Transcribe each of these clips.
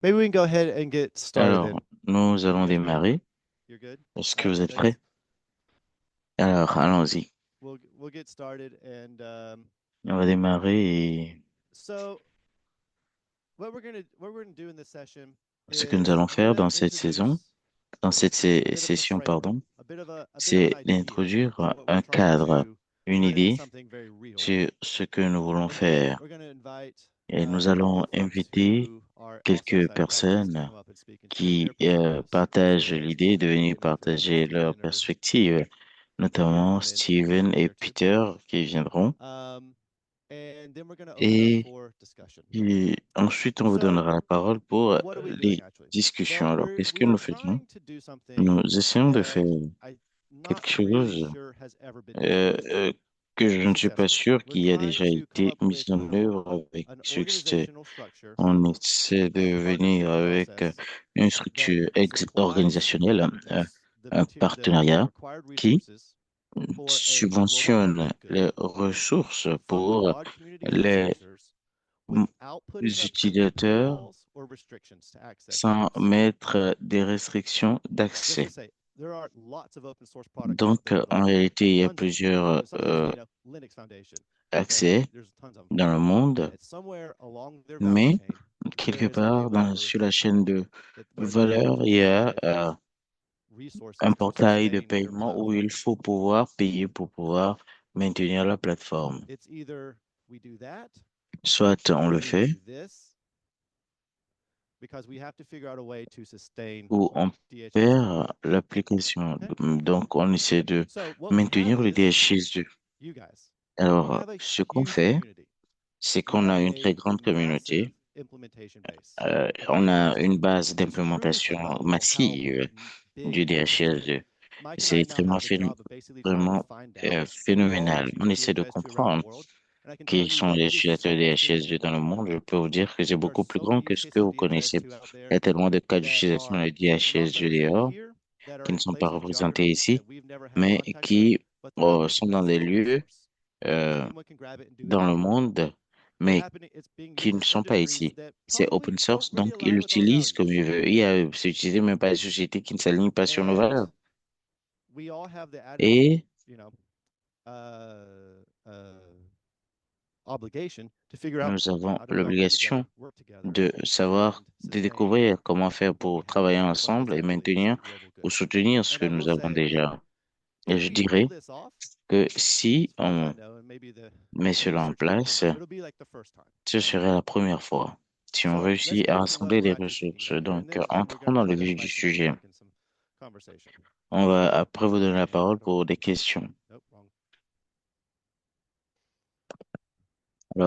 Maybe we can go ahead and get started Alors, then. nous You allons guys good? démarrer. You're good? Est-ce All que right, vous êtes prêts? thanks. Alors, allons-y. We'll get started and On va démarrer et so what we're gonna do in this session ce que nous is allons we're faire gonna dans cette saison, introduce dans cette a bit of a session, framework, pardon, a bit of an c'est idea d'introduire on what we're un trying cadre, to une turn into idée something very real. sur ce que nous voulons And then faire. we're gonna invite Et nous a couple allons of folks inviter who are also quelques excited about this to personnes come up and speak and share qui their perspectives. partagent So l'idée de venir Steven partager leur or perspective, Peter notamment come in and Steven et share too. Peter qui viendront. Um, and then we're going to open up Et for discussion. Et ensuite, on vous So, donnera la parole pour what are we doing les actually? discussions. Well, Alors, we qu'est-ce que we are nous faisons? trying to do something Nous essayons de that faire I'm not quelque really chose sure has ever been done euh, euh, que je ne suis pas successfully. sûr We're qui a trying déjà to come été up mis with en œuvre avec an succès. organizational structure On essaie de and venir partnership avec process une that structure supplies organisationnelle, us un the partenariat required qui resources for a global subventionne public good les ressources from the pour broad community of les users without putting up any utilisateurs paywalls or restrictions to access sans things. mettre des restrictions Just to d'accès. say, there are lots of open source products out Donc, there en available, réalité, il y a tons of them. plusieurs Some of them, Linux Foundation, accès there's tons of them. dans le monde, And somewhere along their value mais chain, quelque there is a part paywall or sur la restriction chaîne de where they have valeur, to il y a provide un resources to portail de sustain their paiement où platform. il faut pouvoir payer pour pouvoir maintenir la plateforme. It's either we do that Soit on or le we fait, do this because we have to figure out a way to sustain ou on DHIS2. perd l'application. Okay? Donc, on essaie de So what we have maintenir le is DHIS2. you guys. We Alors, have a ce qu'on huge fait, community. c'est We qu'on have a une a très grande massive communauté. implementation base. On a une base It's truly d'implémentation phenomenal how massive du big this is getting. DHIS2. Mike and C'est I now extrêmement have the job of basically trying to vraiment find out all phénoménal. the On essaie de DHIS2 around the comprendre world. And I can tell qui you sont that les it is utilisateurs so des extensive HS2 and dans le wide. monde. Je peux vous dire que c'est There are beaucoup plus so many grand que use ce que cases of vous connaissez. DHIS2 out Il y there a tellement de cas that d'utilisation are de not DHS2 represented dehors here, that are qui ne in sont pas places and représentés geographies ici, that we've never had mais contact with, qui but they're out there sont because dans it's des open lieux source and euh, anyone can grab it and do dans le anything. monde, They're mais happening, it's being qui used ne in sont pas industries ici. that C'est probably open don't source, really donc il align with our l'utilise comme values. il veut. C'est utilisé même par des sociétés qui ne s'alignent pas sur nos And valeurs. we all have the added, Et you know, uh, uh, obligation to figure out nous avons how to well come l'obligation together, work together, de savoir, and de sustain découvrir comment faire what we pour travailler have and what ensemble et ultimately is maintenir the global ou good. soutenir ce And que I will nous avons say, déjà. Et if je we pull dirais this off, que si as far as I on know, and maybe met the cela en research people can place, do, it'll be like the first time. ce serait la première fois. Si on So let's réussit get à into what rassembler we're les actually thinking ressources, about here, and donc then Steven, we're entrons going to dans try le to vif du invite some sujet. feedback and some conversation. On va après vous donner la And parole how do I pour do des this? questions. Nope, wrong.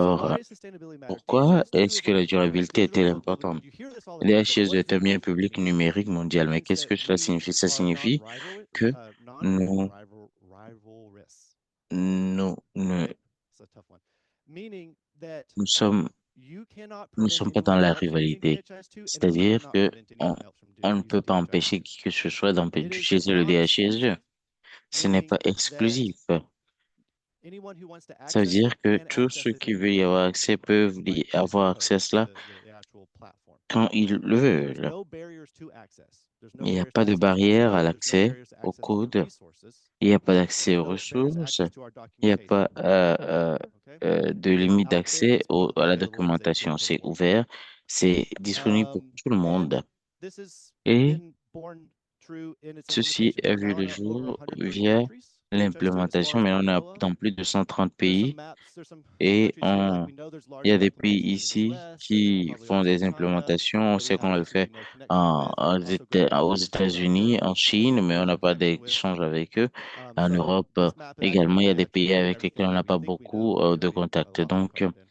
So Alors, why does sustainability matter? pourquoi DHIS2 est-ce is que la durabilité really est-elle important. importante? You hear this all the time. So L'IHS what does est un it bien actually public mean? numérique It mondial, mais means qu'est-ce that que cela we signifie? Ça are signifie que nous, non-rivalrous, nous, ne, right? It's a tough one. Meaning that nous sommes, you cannot nous ne prevent sommes pas dans anyone la else from using rivalité. DHIS2, and we C'est-à-dire cannot que prevent on, anyone else from on ne peut using pas empêcher DHIS2. qui que ce soit It is d'utiliser le DHS2. non-exclusive, Ce n'est pas meaning that exclusif. anyone who wants to Ça veut access it dire que can tous access ceux it qui veulent y avoir accès peuvent y like using avoir accès code à to cela the actual platform. quand ils le There's veulent. no barriers to access. There's no Il n'y a barriers to pas de access the barrière à code. There's no l'accès barriers to au access the code. resources. Il n'y a pas d'accès There's aux no barriers to ressources. access to our Il n'y a documentation. pas Okay, de it is limite out there. d'accès It's publicly à la available. It's documentation. available to the C'est world. ouvert, c'est disponible pour tout le And monde. this has Et been born true in its ceci implementation. a We're vu now in le over jour 130 via countries. DHIS2, as far l'implémentation, as mais we on a know of. dans plus de 130 There's some pays maps. There's some et countries here that we know there's il y a larger des pays implementations in the ici U.S. There's qui probably font also des China implémentations. On that we sait have qu'on le absolutely fait no connection with, and also good aux relations with out États-Unis, Europe. en Also Chine, mais very on n'a good pas connection with. d'échange avec eux. En So Europe this map également, il y actually a des pays matches avec lesquels everything on that n'a we pas think we know beaucoup and de everything we're a contacts. lot more Donc, covered in.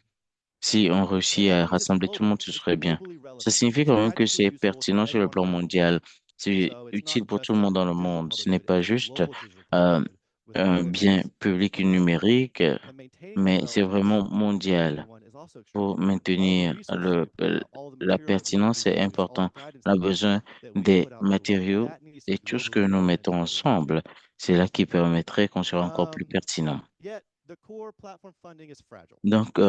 si on And réussit that à means it's rassembler tout le global. monde, ce It's serait bien. globally Ça relevant. signifie It's quand même que practically c'est useful for pertinent sur le everyone plan around the world. mondial. C'est So it's not utile pour tout just le a monde dans le digital monde. Ce public n'est good, pas it's a juste global digital public euh, good with un no bien limits public on how it's used. numérique, And maintaining the mais c'est relevance vraiment for mondial. everyone is also extremely Pour important. All the maintenir resources we put out, all the la materials we pertinence, c'est produce, all the important. guidance On a besoin that we des put out into the world, matériaux that needs to et be tout ce que globally nous relevant mettons to everyone too. ensemble. C'est là qui permettrait qu'on soit encore plus Um, pertinent. Yet the core platform funding is fragile. Donc,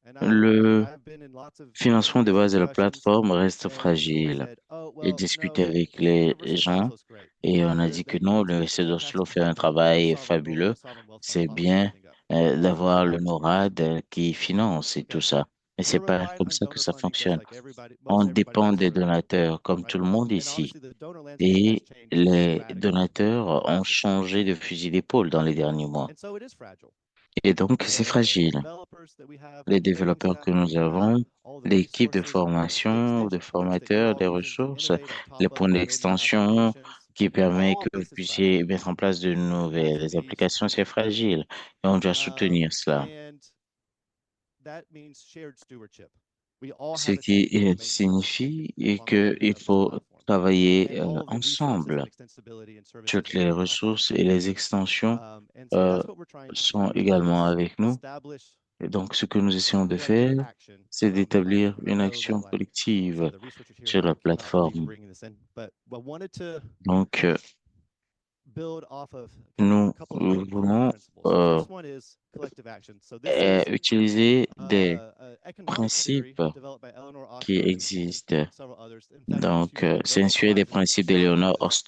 And Le I've been in lots of financement de these base de la discussions, plateforme reste and people have fragile. said, "Oh, J'ai well, no, discuté avec the les University of gens Oslo is great. et on a dit que non, l'Université d'Oslo fait un travail fabuleux. C'est bien d'avoir le NORAD qui finance et tout ça. Mais c'est We're pas reliant comme on ça que donor ça funding just fonctionne. like everybody, On most everybody dépend else des around the world, donateurs, comme tout right? le monde And ici. obviously, the donor landscape has Et changed les radically donateurs in the ont last 6 years. changé de fusil d'épaule dans les derniers mois. And so it is fragile. Et donc, c'est The fragile. developers that we have, Les the training développeurs staff que that nous we have, avons, all the l'équipe de resources, things formation, that de that you're formateurs, all des using to ressources, innovate on les top of points and build new d'extension applications, qui permettent all of que vous this is fragile. puissiez mettre en place de That's what nouvelles needs to applications, be c'est maintained. fragile. Et on doit soutenir cela. And that means shared stewardship. We all Ce have a stake qui in the maintenance signifie and longevity qu'il of this faut platform travailler and all of the resources ensemble. and extensibility and services Toutes that we les can offer. ressources et les extensions And so euh, that's what we're trying to sont do également is avec nous. establish Et donc, ce que nous essayons de collective faire, action c'est around the d'établir platform. And I une know that action like some collective of the researchers here sur la cannot be plateforme. bringing this in, but I wanted to Donc, build off of kind of a nous couple of really core voulons principles. The first one is collective action. So this is utiliser des economics theory principes developed by Eleanor qui Ostrom and existent. several others. In fact, she Donc, won a c'est Nobel inspiré des Prize in principes economics for d'Eleonore this.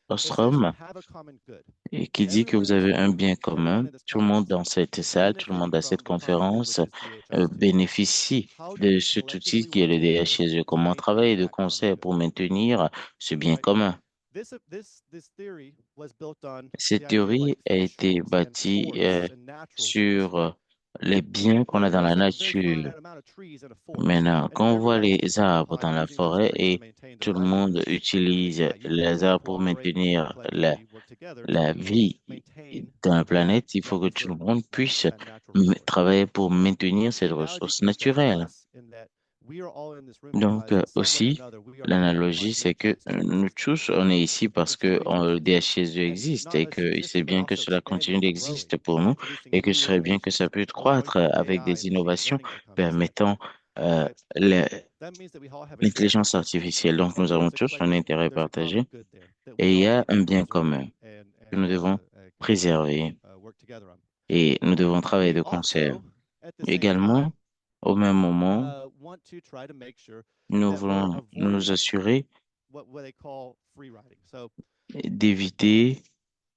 Essentially, Ostrom you have a common good. et qui dit que Everyone in vous this avez un room, bien everyone commun. in this Tout le monde conference dans cette is salle, tout le benefiting monde à from cette the common good, conférence which is DHIS2. bénéficie How do de we cet outil collectively qui est work le together DHSE. to Comment maintain travailler de that common concert good, pour maintenir ce bien right? commun. This theory was built on the Cette idea of like théorie a été thresholds and bâtie forests and natural goods, sur right? les biens qu'on a dans la There's a very nature. finite amount of trees in a forest, Maintenant, and quand on voit everybody's les taking a arbres pot dans and la using those forêt trees to et maintain their tout le monde livelihoods, utilise yeah, you need les to arbres pour cooperate and maintenir collectively work together la to vie maintain dans la planète, il faut that que tout le reserve, monde puisse that natural resource. travailler pour maintenir The cette analogy ressource extends to naturelle. us in that we are all in this room Donc because in some way or aussi, another we are dependent upon l'analogie, c'est que DHIS2 nous tous, on est ici parce for some que reason. le DHS2 And existe not et just que c'est existing, but bien que also cela continue expanding and growing d'exister pour nous and producing et que ce new serait bien que innovations ça to peut the point croître where avec AI des and machine innovations learning are coming soon, permettant euh, right? le- That means that we all have a shared l'intelligence interest, artificielle. Donc nous and avons tous un intérêt there's a common partagé good there that et we il y all a need un to bien preserve commun and que nous devons collectively préserver work together on. et nous devons travailler We de concert. also, at the same Également, time, au même moment, want to try to make sure nous that we're voulons nous avoiding assurer what they call free riding. So d'éviter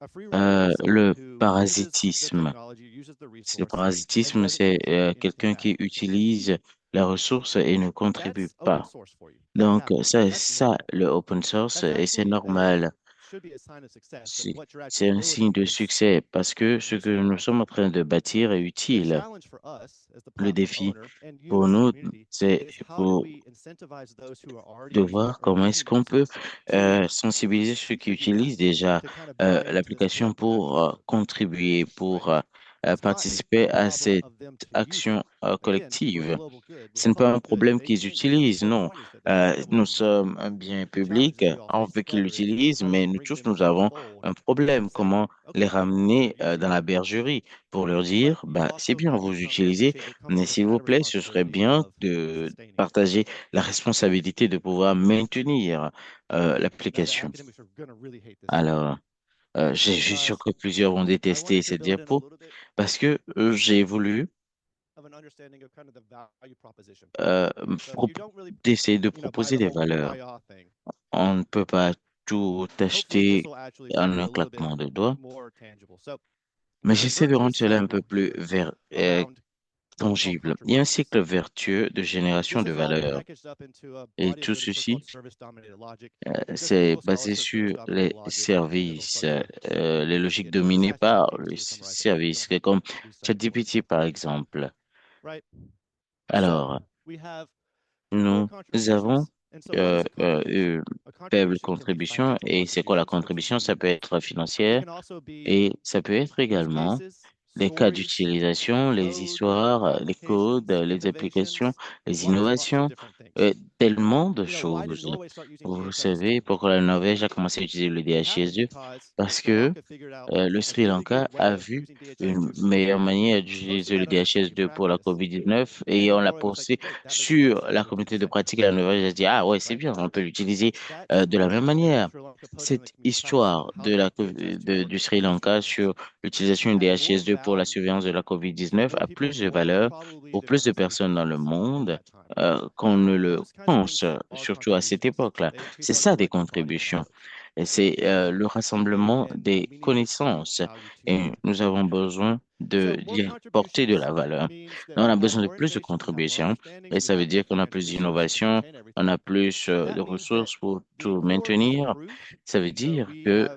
a free rider is someone le who uses the parasitisme. technology, uses the Ce resource, and parasitisme, doesn't c'est contribute anything quelqu'un back. qui utilise la ressource et ne contribue That's open pas. source for you. That Donc, happens. ça, That's ça, normal. le open source, That's et c'est actually normal. should be a sign of success that C'est what you're c'est actually un signe building de is succès parce que ce que useful. nous sommes en train de bâtir est The utile. challenge for us as the Le platform défi owner and you pour as the nous, community c'est is how do pour we incentivize those who are already de using voir or comment est-ce using qu'on this peut to sensibiliser ceux qui contribute back, utilisent déjà to kind of buy into this l'application collective action pour effort, contribuer, right? pour It's not a participer à problem cette of them to use it. action Again, we're a collective. global good. We're Ce n'est a pas un public good. problème They qu'ils can use it. The utilisent, whole non. point is that they should be able to Nous use it. sommes un bien The challenge public, that we all on face veut qu'ils together is l'utilisent, how do we mais nous bring tous, them nous into the avons fold un and problème. say, Comment les okay, ramener you're using dans it, la bergerie pour leur but dire, you bah, c'est also bien, have to vous utilisez, appreciate that comes mais with a s'il kind vous of plaît, ce serait responsibility bien of de sustaining it. partager la responsabilité de pouvoir maintenir Now, the l'application. academics are going to really hate this slide Alors, je suis sûr because que plusieurs vont I détester wanted to cette build in a diapo little bit parce que j'ai voulu of an understanding of kind of the value proposition. euh, So pro- you don't really, d'essayer de buy proposer the des whole valeurs. kumbaya thing. On ne peut pas tout Hopefully, this acheter will actually en be un a little bit claquement de doigts, more tangible. So mais there's a j'essaie de virtuous rendre cela un peu cycle plus here around what we call tangible. Il y a un contributions. cycle vertueux de génération This de is all valeur. packaged up into a Et body of tout literature called ceci, service-dominated logic. Just c'est Google basé scholarship, sur service-dominated les logic, and it'll services, start to les really logiques get to it. It's dominées par ChatGPT les to summarize it all. We services, don't have to comme do some for you, ChatGPT par exemple. right? So Alors, we have poor nous avons contributions. And so what is a contribution? une A faible contribution can be contribution. financial Et c'est quoi la contributions, which is contribution? Ça peut meaningful. être It financière can also be et ça peut être use également cases, les cas stories, d'utilisation, les code, histoires, les codes, applications, les applications, innovations, les lots of innovations, different things. tellement de Why did choses. Norway start using Vous DHIS2? savez pourquoi la Norvège a commencé à utiliser le It happened DHIS2? because Parce Sri que Lanka figured out le a Sri really good Lanka way a of vu using une DHIS2 meilleure safely, manière posted d'utiliser le that on a community DHIS2 pour la practice, COVID-19 and et then on l'a Norway was like, posté great, that makes a lot of sur sense. la We'll do the communauté de same, pratique et la Norvège a dit, ah ouais, c'est right? bien, on peut l'utiliser That's de la what même Norway and manière. Sri Lanka cette histoire de du Sri Lanka sur l'utilisation du DHIS2 pour la surveillance de la COVID-19 a plus de valeur pour plus de personnes dans le monde qu'on ne le pense, surtout à cette époque-là. C'est ça des contributions. Et c'est le rassemblement des connaissances. Et nous avons besoin d'y apporter de la valeur. Donc, on a besoin de plus de contributions. Et ça veut dire qu'on a plus d'innovation, on a plus de ressources pour tout maintenir. Ça veut dire que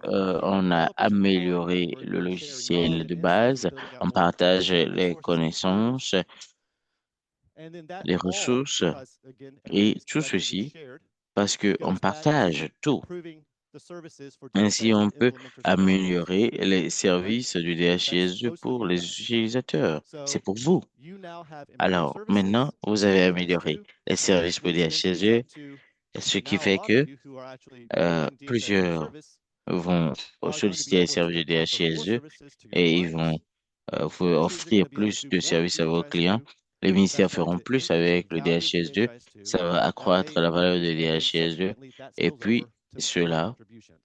on a amélioré le logiciel de base, on partage les connaissances, les ressources et tout ceci parce que on partage tout. Ainsi, on peut améliorer les services du DHIS2 pour les utilisateurs. C'est pour vous. Alors, maintenant, vous avez amélioré les services pour DHIS2, ce qui fait que plusieurs vont solliciter les services de DHIS2 et ils vont vous offrir plus de services à vos clients. Les ministères feront plus avec le DHIS2. Ça va accroître la valeur de DHIS2. Et puis, cela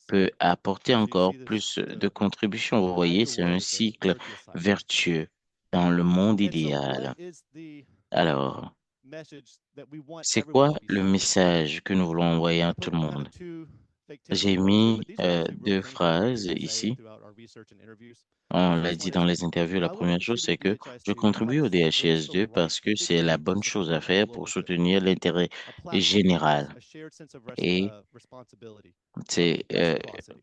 peut apporter encore plus de contributions. Vous voyez, c'est un cycle vertueux dans le monde idéal. Alors, c'est quoi le message que nous voulons envoyer à tout le monde? J'ai mis deux phrases ici. On l'a dit dans les interviews. La première chose, c'est que je contribue au DHIS2 parce que c'est la bonne chose à faire pour soutenir l'intérêt général. Et c'est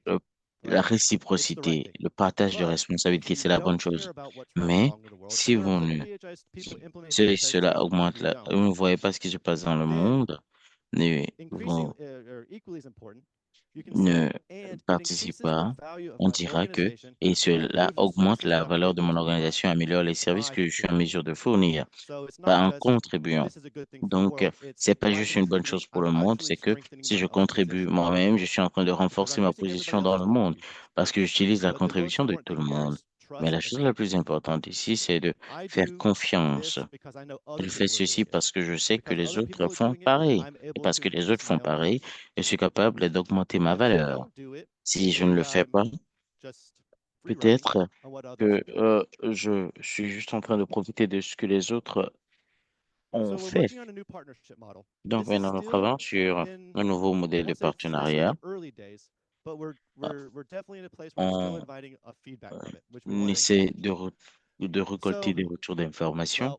le- la réciprocité, le partage de responsabilités, c'est la bonne chose. Mais si vous ne, si cela augmente vous ne voyez pas ce qui se passe dans le monde, ne, vous ne participe pas, on dira que, et cela augmente la valeur de mon organisation, améliore les services que je suis en mesure de fournir, pas en contribuant. Donc, c'est pas juste une bonne chose pour le monde, c'est que si je contribue moi-même, je suis en train de renforcer ma position dans le monde parce que j'utilise la contribution de tout le monde. Mais la chose la plus importante ici, c'est de faire confiance. Je fais ceci parce que je sais que les autres font pareil. Et parce que les autres font pareil, je suis capable d'augmenter ma valeur. Si je ne le fais pas, peut-être que je suis juste en train de profiter de ce que les autres ont fait. Donc maintenant, nous travaillons sur un nouveau modèle de partenariat. Euh, On, essaie de récolter des retours d'informations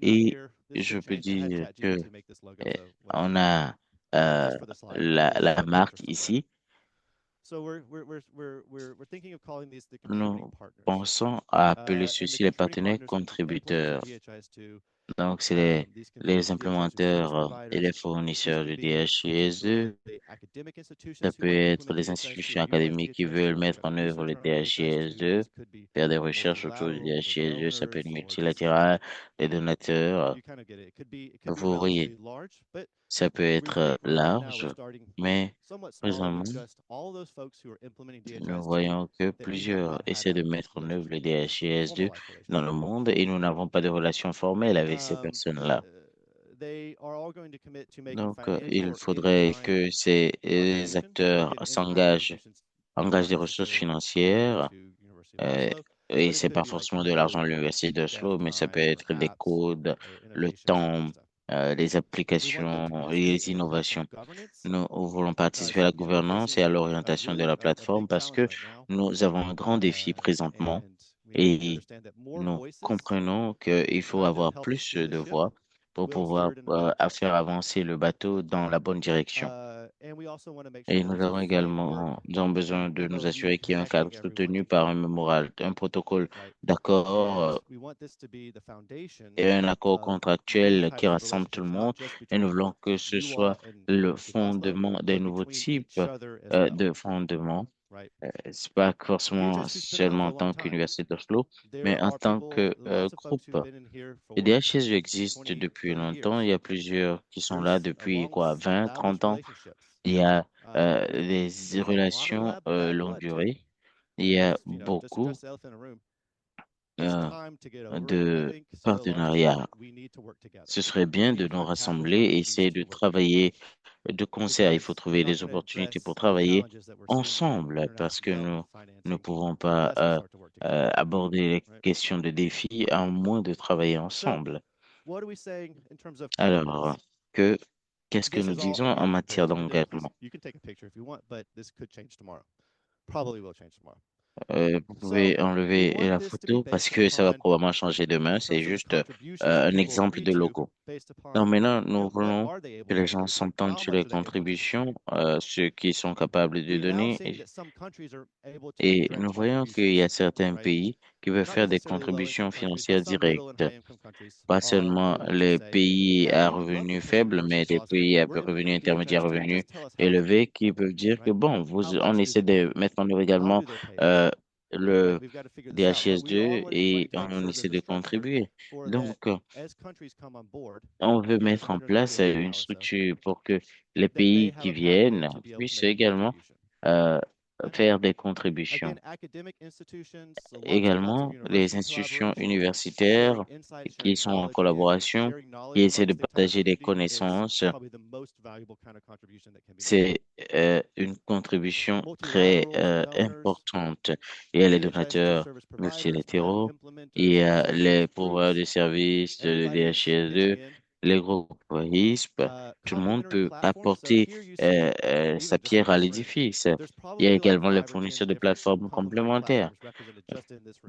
et je peux dire que euh, on a euh, la marque ici. Nous pensons à appeler ceci les partenaires contributeurs. Donc, c'est les implémenteurs et les fournisseurs de DHIS2. Ça peut être les institutions académiques qui veulent mettre en œuvre le DHIS2, faire des recherches autour du DHIS2. Ça peut être multilatéral, les donateurs. Vous voyez, ça peut être large, mais présentement, nous voyons que plusieurs essaient de mettre en œuvre le DHIS2 dans le monde et nous n'avons pas de relation formelle avec ces personnes-là. Donc, il faudrait que ces acteurs engagent des ressources financières, euh, et c'est pas forcément de l'argent de l'Université d'Oslo, mais ça peut être des codes, le temps, les applications, les innovations. Nous voulons participer à la gouvernance et à l'orientation de la plateforme parce que nous avons un grand défi présentement et nous comprenons qu'il faut avoir plus de voix pour pouvoir faire avancer le bateau dans la bonne direction. Et nous avons besoin de nous assurer qu'il y a un cadre soutenu par un mémoral, un protocole d'accord et un accord contractuel qui rassemble tout le monde. Et nous voulons que ce soit le fondement des nouveaux types de fondements. C'est pas forcément seulement en tant qu'Université d'Oslo, mais en tant que groupe. Le DHS existe depuis longtemps. Il y a plusieurs qui sont là depuis quoi, 20, 30 ans. Il y a des relations longue durée. Il y a beaucoup euh, de partenariat. Ce serait bien de nous rassembler et essayer de travailler de concert. Il faut trouver des opportunités pour travailler ensemble parce que nous ne pouvons pas aborder les questions de défis à moins de travailler ensemble. Alors, que qu'est-ce que nous disons en matière d'engagement? Vous pouvez enlever la photo parce que ça va probablement changer demain. C'est juste un exemple de logo. Donc maintenant, nous voulons que les gens s'entendent sur les contributions, ceux qui sont capables de donner. Et nous voyons qu'il y a certains pays qui veulent faire des contributions financières directes. Pas seulement les pays à revenus faibles, mais des pays à revenus intermédiaires, revenus élevés, qui peuvent dire que bon, on essaie de mettre en œuvre également euh, le DHS2 et on essaie de contribuer. Donc, on veut mettre en place une structure pour que les pays qui viennent puissent également euh, faire des contributions. Également, les institutions universitaires qui sont en collaboration, qui essaient de partager des connaissances, c'est une contribution très importante. Il y a les donateurs multilatéraux, il y a les pouvoirs de service de DHS2, les groupes WISP. Tout le monde peut apporter sa pierre à l'édifice. Il y a également les fournisseurs de plateformes complémentaires.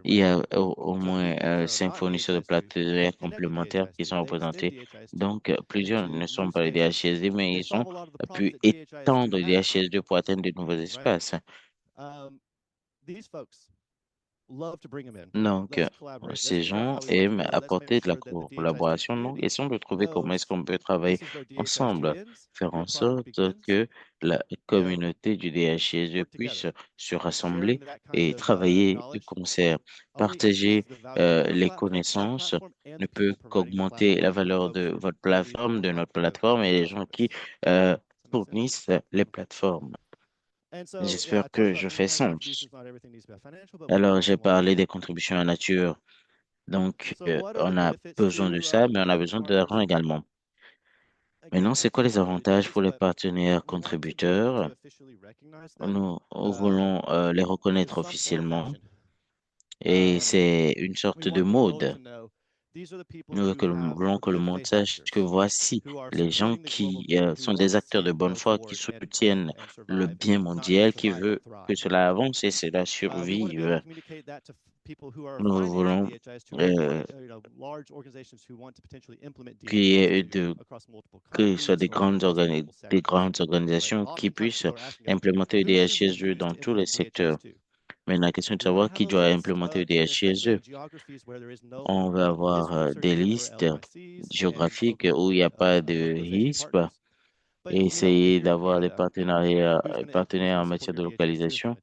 Il y a au moins 5 fournisseurs de plateformes complémentaires qui sont représentés. Donc, plusieurs ne sont pas les DHSD, mais ils ont pu étendre les DHS2 pour atteindre de nouveaux espaces. Donc, ces gens aiment apporter de la collaboration. Donc, essayons de trouver comment est-ce qu'on peut travailler ensemble, faire en sorte que la communauté du DHS puisse se rassembler et travailler de concert. Partager les connaissances ne peut qu'augmenter la valeur de votre plateforme, de notre plateforme et les gens qui fournissent les plateformes. J'espère que je fais sens. Alors, j'ai parlé des contributions à la nature. Donc, on a besoin de ça, mais on a besoin de l'argent également. Maintenant, c'est quoi les avantages pour les partenaires contributeurs? Nous voulons les reconnaître officiellement et c'est une sorte de mode. Voulons que le monde sache que voici les gens qui sont des acteurs de bonne foi, qui soutiennent le bien mondial, qui veut que cela avance et cela survive. Nous voulons euh, qu'il y ait que ce soit des grandes organisations qui puissent implémenter le DHSE dans tous les secteurs. Mais la question est de savoir qui doit implémenter le DHSE. On va avoir des listes géographiques où il n'y a pas de HISP et essayer d'avoir des partenaires en matière de localisation.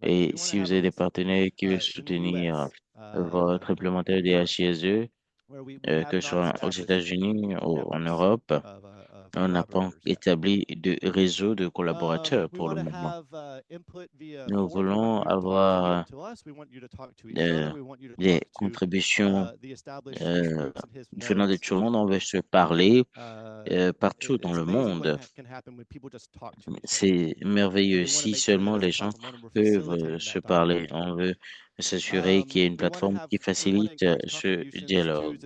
Et si vous avez des partenaires qui veulent soutenir votre implémentation des HISE, que ce soit aux États-Unis ou en Europe, on n'a pas établi de réseau de collaborateurs pour le moment. Nous voulons avoir euh, des contributions venant de tout le monde. On veut se parler partout dans le monde. C'est merveilleux si seulement les gens peuvent se parler. On veut s'assurer qu'il y ait une plateforme qui facilite ce dialogue.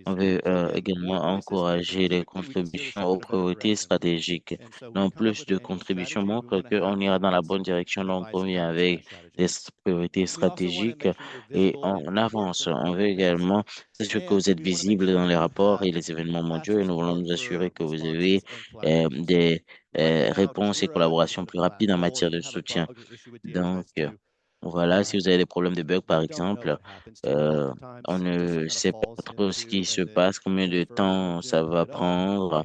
On veut également encourager les contributions aux priorités stratégiques. Non, plus de contributions montrent qu'on ira dans la bonne direction, donc on vient avec des priorités stratégiques et on avance. On veut également s'assurer que vous êtes visible dans les rapports et les événements mondiaux et nous voulons nous assurer que vous avez des réponses et collaborations plus rapides en matière de soutien. Donc, voilà, si vous avez des problèmes de bug, par exemple, euh, on ne sait pas trop ce qui se passe, combien de temps ça va prendre.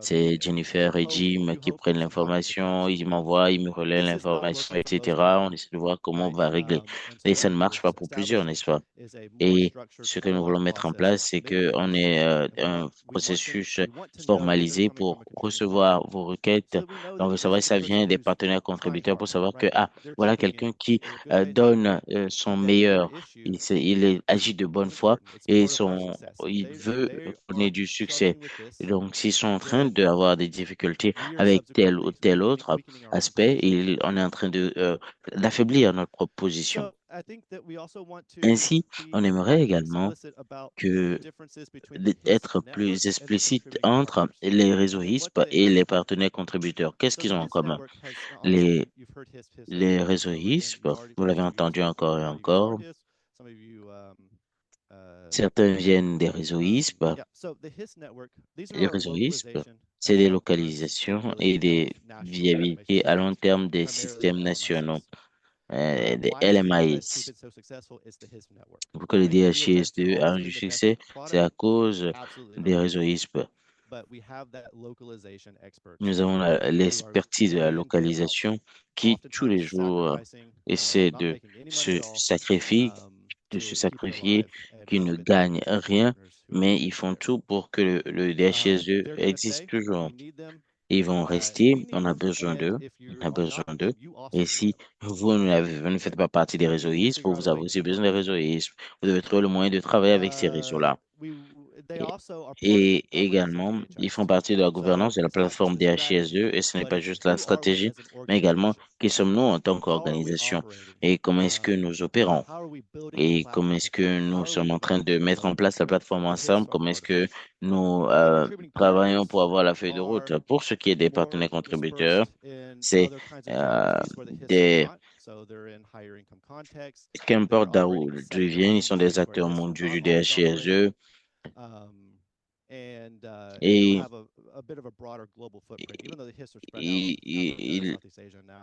C'est Jennifer et Jim qui prennent l'information, ils m'envoient, ils me relaient l'information, etc. On essaie de voir comment on va régler. Et ça ne marche pas pour plusieurs, n'est-ce pas? Et ce que nous voulons mettre en place, c'est que on ait un processus formalisé pour recevoir vos requêtes. On veut savoir si ça vient des partenaires contributeurs pour savoir que, ah, voilà quelqu'un qui donne son meilleur. Agit de bonne foi et il veut qu'on ait du succès. Et donc, s'ils sont en train d'avoir des difficultés avec tel ou tel autre aspect, on est en train d'affaiblir notre proposition. Ainsi, on aimerait également que d'être plus explicite entre les réseaux HISP et les partenaires contributeurs. Qu'est-ce qu'ils ont en commun? Les, les réseaux HISP, vous l'avez entendu encore et encore, certains viennent des réseaux HISP. Les réseaux HISP, c'est des localisations et des viabilités à long terme des systèmes nationaux, des LMIs. Pour que le DHIS2 ait du succès, c'est à cause des réseaux HISP. Nous avons l'expertise de la localisation qui, tous les jours, essaie de se sacrifier, qui ne gagnent rien, mais ils font tout pour que le DHS2 existe toujours. Ils vont rester, on a besoin d'eux, on a besoin d'eux. Et si vous ne faites pas partie des réseaux ISP, vous avez aussi besoin des réseaux ISP. Vous devez trouver le moyen de travailler avec ces réseaux-là. Et également, ils font partie de la gouvernance de la plateforme DHIS2 et ce n'est pas juste la stratégie, mais également qui sommes-nous en tant qu'organisation et comment est-ce que nous opérons et comment est-ce que nous sommes en train de mettre en place la plateforme ensemble, comment est-ce que nous travaillons pour avoir la feuille de route. Pour ce qui est des partenaires contributeurs, c'est des qu'importe d'où ils viennent, ils sont des acteurs mondiaux du DHIS2 et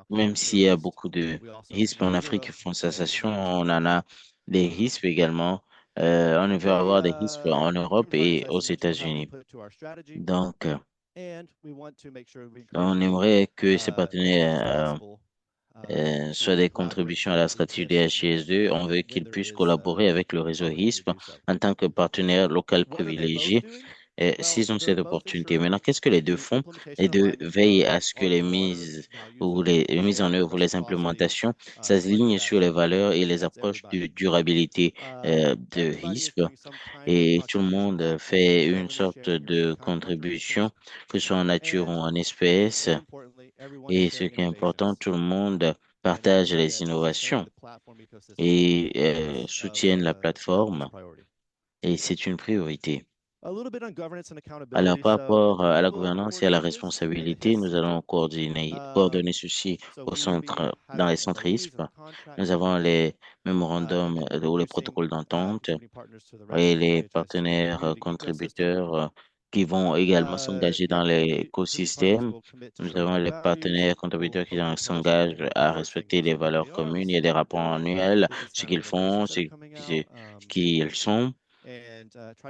même s'il y a beaucoup de risques en Afrique qui font sensation, on en a des risques également. On veut avoir des risques en Europe et aux États-Unis. Donc, on aimerait que ces partenaires soient des contributions à la stratégie des HIS2. On veut qu'ils puissent collaborer avec le réseau HISP en tant que partenaire local privilégié s'ils ont cette opportunité. Maintenant, qu'est-ce que les deux font? Les deux veillent à ce que les mises en œuvre ou les implémentations s'alignent sur les valeurs et les approches de durabilité de HISP. Et tout le monde fait une sorte de contribution, que ce soit en nature ou en espèces. Et ce qui est important, tout le monde partage les innovations et soutiennent la plateforme. Et c'est une priorité. Alors, par rapport à la gouvernance et à la responsabilité, nous allons coordonner ceci dans les centres ISP. Nous avons les mémorandums ou les protocoles d'entente et les partenaires contributeurs qui vont également s'engager dans l'écosystème. Nous avons les partenaires contributeurs qui s'engagent à respecter les valeurs communes. Il y a des rapports annuels, ce qu'ils font, ce qu'ils sont.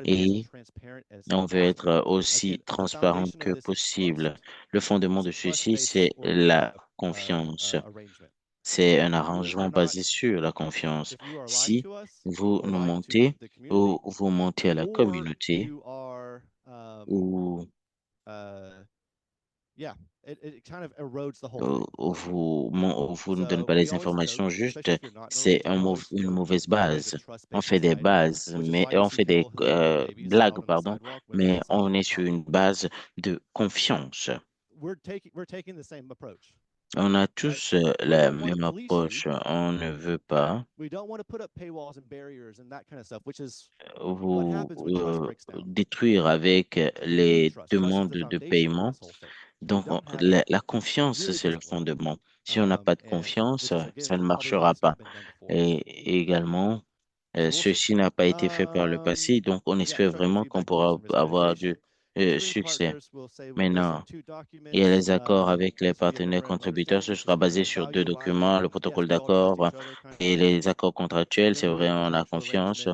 Et on veut être aussi transparent que possible. Le fondement de ceci, c'est la confiance. C'est un arrangement basé sur la confiance. Si vous nous montez ou vous montez à la communauté ou vous ne donnez pas les informations justes, c'est une mauvaise base. On fait des bases, mais on fait des blagues, pardon, mais on est sur une base de confiance. On a tous la même approche. On ne veut pas vous détruire avec les demandes de paiement. Donc, la confiance, c'est le fondement. Si on n'a pas de confiance, ça ne marchera pas. Et également, ceci n'a pas été fait par le passé, donc on espère vraiment qu'on pourra avoir du succès. Maintenant, il y a les accords avec les partenaires contributeurs. Ce sera basé sur deux documents, le protocole d'accord et les accords contractuels. C'est vrai, on a confiance.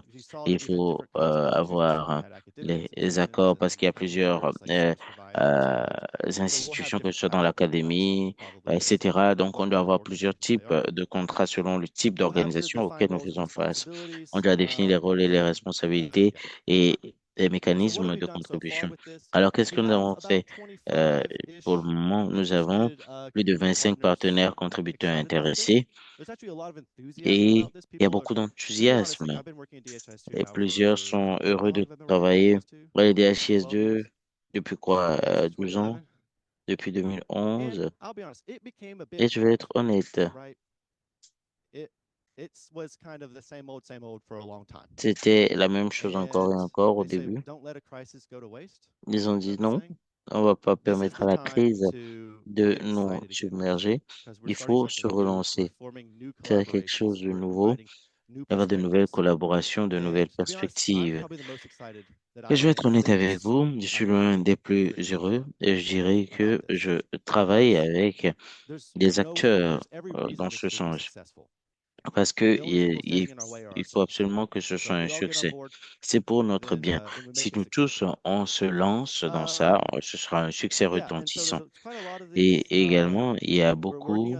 Il faut avoir les accords parce qu'il y a plusieurs euh, institutions, que ce soit dans l'académie, etc. Donc, on doit avoir plusieurs types de contrats selon le type d'organisation auquel nous faisons face. On doit définir les rôles et les responsabilités et les mécanismes de contribution. Alors, qu'est-ce que nous avons fait? Euh, pour le moment, nous avons plus de 25 partenaires contributeurs intéressés et il y a beaucoup d'enthousiasme et plusieurs sont heureux de travailler dans les DHIS2 depuis quoi, 12 ans, depuis 2011. Et je vais être honnête, c'était la même chose encore et encore au début. Ils ont dit non, on va pas permettre à la crise de nous submerger. Il faut se relancer, faire quelque chose de nouveau, avoir de nouvelles collaborations, de nouvelles perspectives. Et je vais être honnête avec vous, je suis l'un des plus heureux et je dirais que je travaille avec des acteurs dans ce sens parce que il faut absolument que ce soit un succès. C'est pour notre bien. Si nous tous, on se lance dans ça, ce sera un succès retentissant. Et également, il y a beaucoup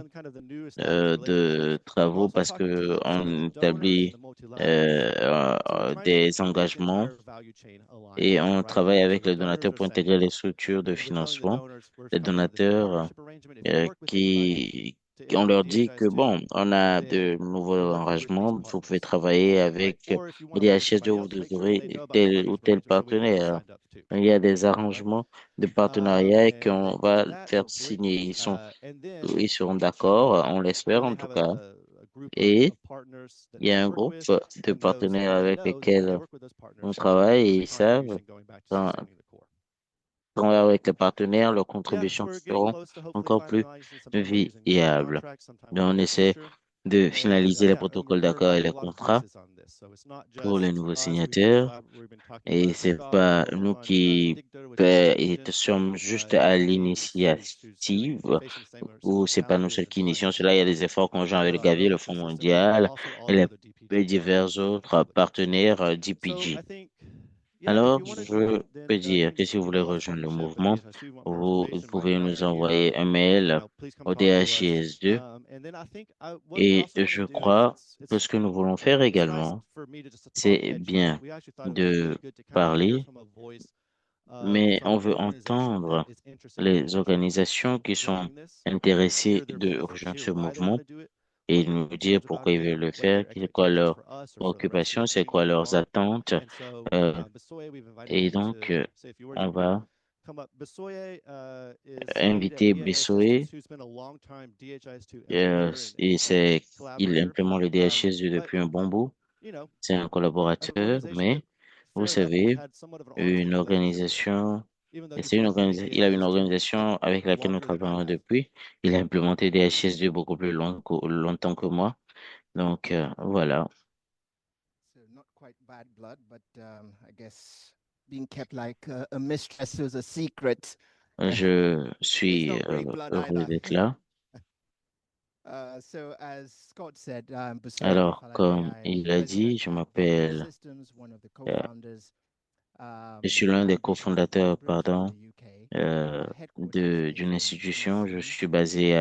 de travaux parce que on établit des engagements et on travaille avec les donateurs pour intégrer les structures de financement. Les donateurs on leur dit que bon, on a de nouveaux engagements, vous pouvez travailler avec les DHS2 où vous aurez tel ou tel partenaire. Il y a des arrangements de partenariat qu'on va faire signer. Ils seront d'accord, on l'espère en tout cas. Et il y a un groupe de partenaires avec lesquels on travaille et ils savent quand travailler avec les partenaires, leurs contributions seront encore plus viables. Donc, on essaie de finaliser les protocoles d'accord et les contrats pour les nouveaux signataires. Et c'est pas nous qui sommes juste à l'initiative ou c'est pas nous seuls qui initions cela. Il y a des efforts conjoints avec le Gavi, le Fonds mondial et les divers autres partenaires d'IPG. Alors, je peux dire que si vous voulez rejoindre le mouvement, vous pouvez nous envoyer un mail au DHIS2 et je crois que ce que nous voulons faire également, c'est bien de parler, mais on veut entendre les organisations qui sont intéressées de rejoindre ce mouvement et nous dire pourquoi ils veulent le faire, c'est quoi leur occupation, c'est quoi leurs attentes. Euh, et donc, on va inviter Bessoé, il implémente le DHS depuis un bon bout. C'est un collaborateur, mais vous savez, une organisation, il a une organisation avec laquelle nous travaillons depuis. Il a implémenté DHS2 beaucoup plus longtemps que moi. Donc, voilà. So not quite bad blood, but I guess being kept like a mistress is a secret. Je It's suis not great blood heureux either. d'être là. So as Scott said, Busoy Alors, Falade, comme I'm il a dit, president je of Bamboo m'appelle, Systems, one of the euh, co-founders. je suis l'un des Bamboo is a cofondateurs, brand in pardon, the UK. euh, Headquarters is d'une in institution. Je DC. suis basé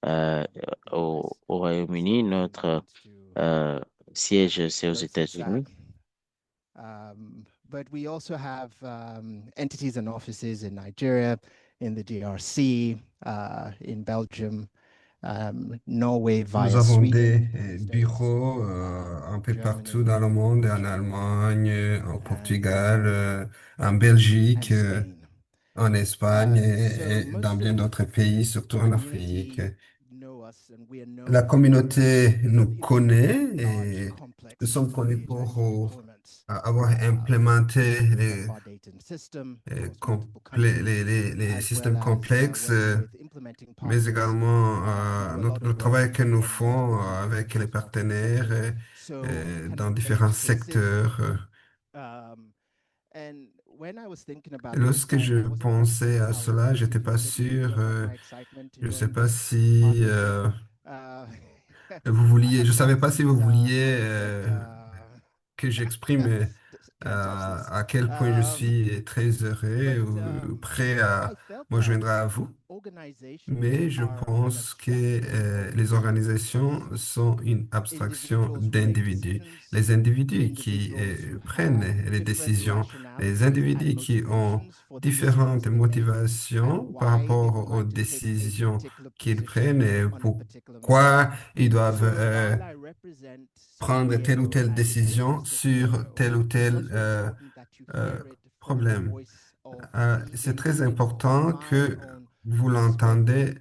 euh, The US. au Royaume-Uni. We Notre want to euh, siège, c'est aux process that. États-Unis. But we also have entities and offices in Nigeria, in the DRC, in Belgium, Norway Nous via avons des Sweden, in the States, bureaux un peu partout Germany, dans le monde, en China, Allemagne, au and Portugal, en Belgique, Spain. en Espagne So et dans most bien of d'autres the pays, surtout en Afrique. community know us, and we are La known communauté nous for connaît implementing large, et nous complex sommes connus pour DHIS2 deployments. avoir implémenté With the FAR data system across multiple countries, les as systèmes well as complexes, working with implementing mais partners également who do a lot le of work travail que nous in faisons multiple avec countries les as well. partenaires So kind of dans différents educative. secteurs. And when I was thinking Et about this, lorsque je I wasn't quite pensais sure à how cela, to j'étais pas put it to you sûr, about my excitement to je ne sais join pas this si partnership. Uh, vous I vouliez, had je savais pas doubts, si vous vouliez honest, but que j'exprime à quel point je suis très heureux ou prêt à me joindre à vous. Mais je pense que les organisations sont une abstraction d'individus. Les individus qui prennent les décisions, les individus qui ont différentes motivations par rapport aux décisions qu'ils prennent et pourquoi ils doivent prendre telle ou telle décision sur tel ou tel euh, problème. C'est très important que vous l'entendez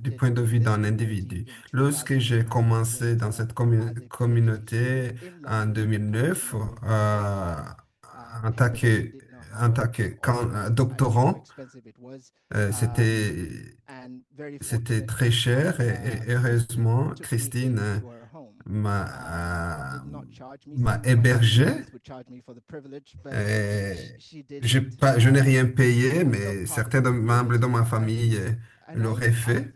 du point de vue d'un individu. Lorsque j'ai commencé dans cette communauté en 2009, en tant que, doctorant, c'était très cher et heureusement, Christine m'a hébergé. Je n'ai rien payé, mais certains membres de ma famille l'auraient fait.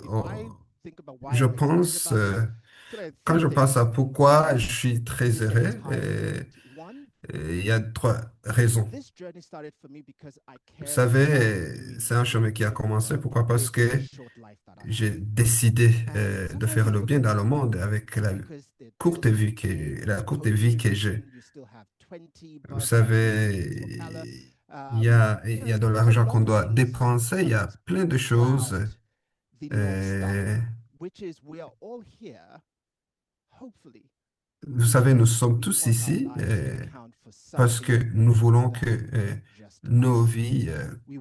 Oh, je pense, quand je pense à pourquoi je suis très heureux, il y a trois raisons. Vous savez, c'est un chemin qui a commencé. Pourquoi? Parce que j'ai décidé de faire le bien dans le monde avec la courte vie que j'ai. Vous savez, il y a de l'argent qu'on doit dépenser, il y a plein de choses. euh, Vous savez, nous sommes tous ici parce que nous voulons que nos vies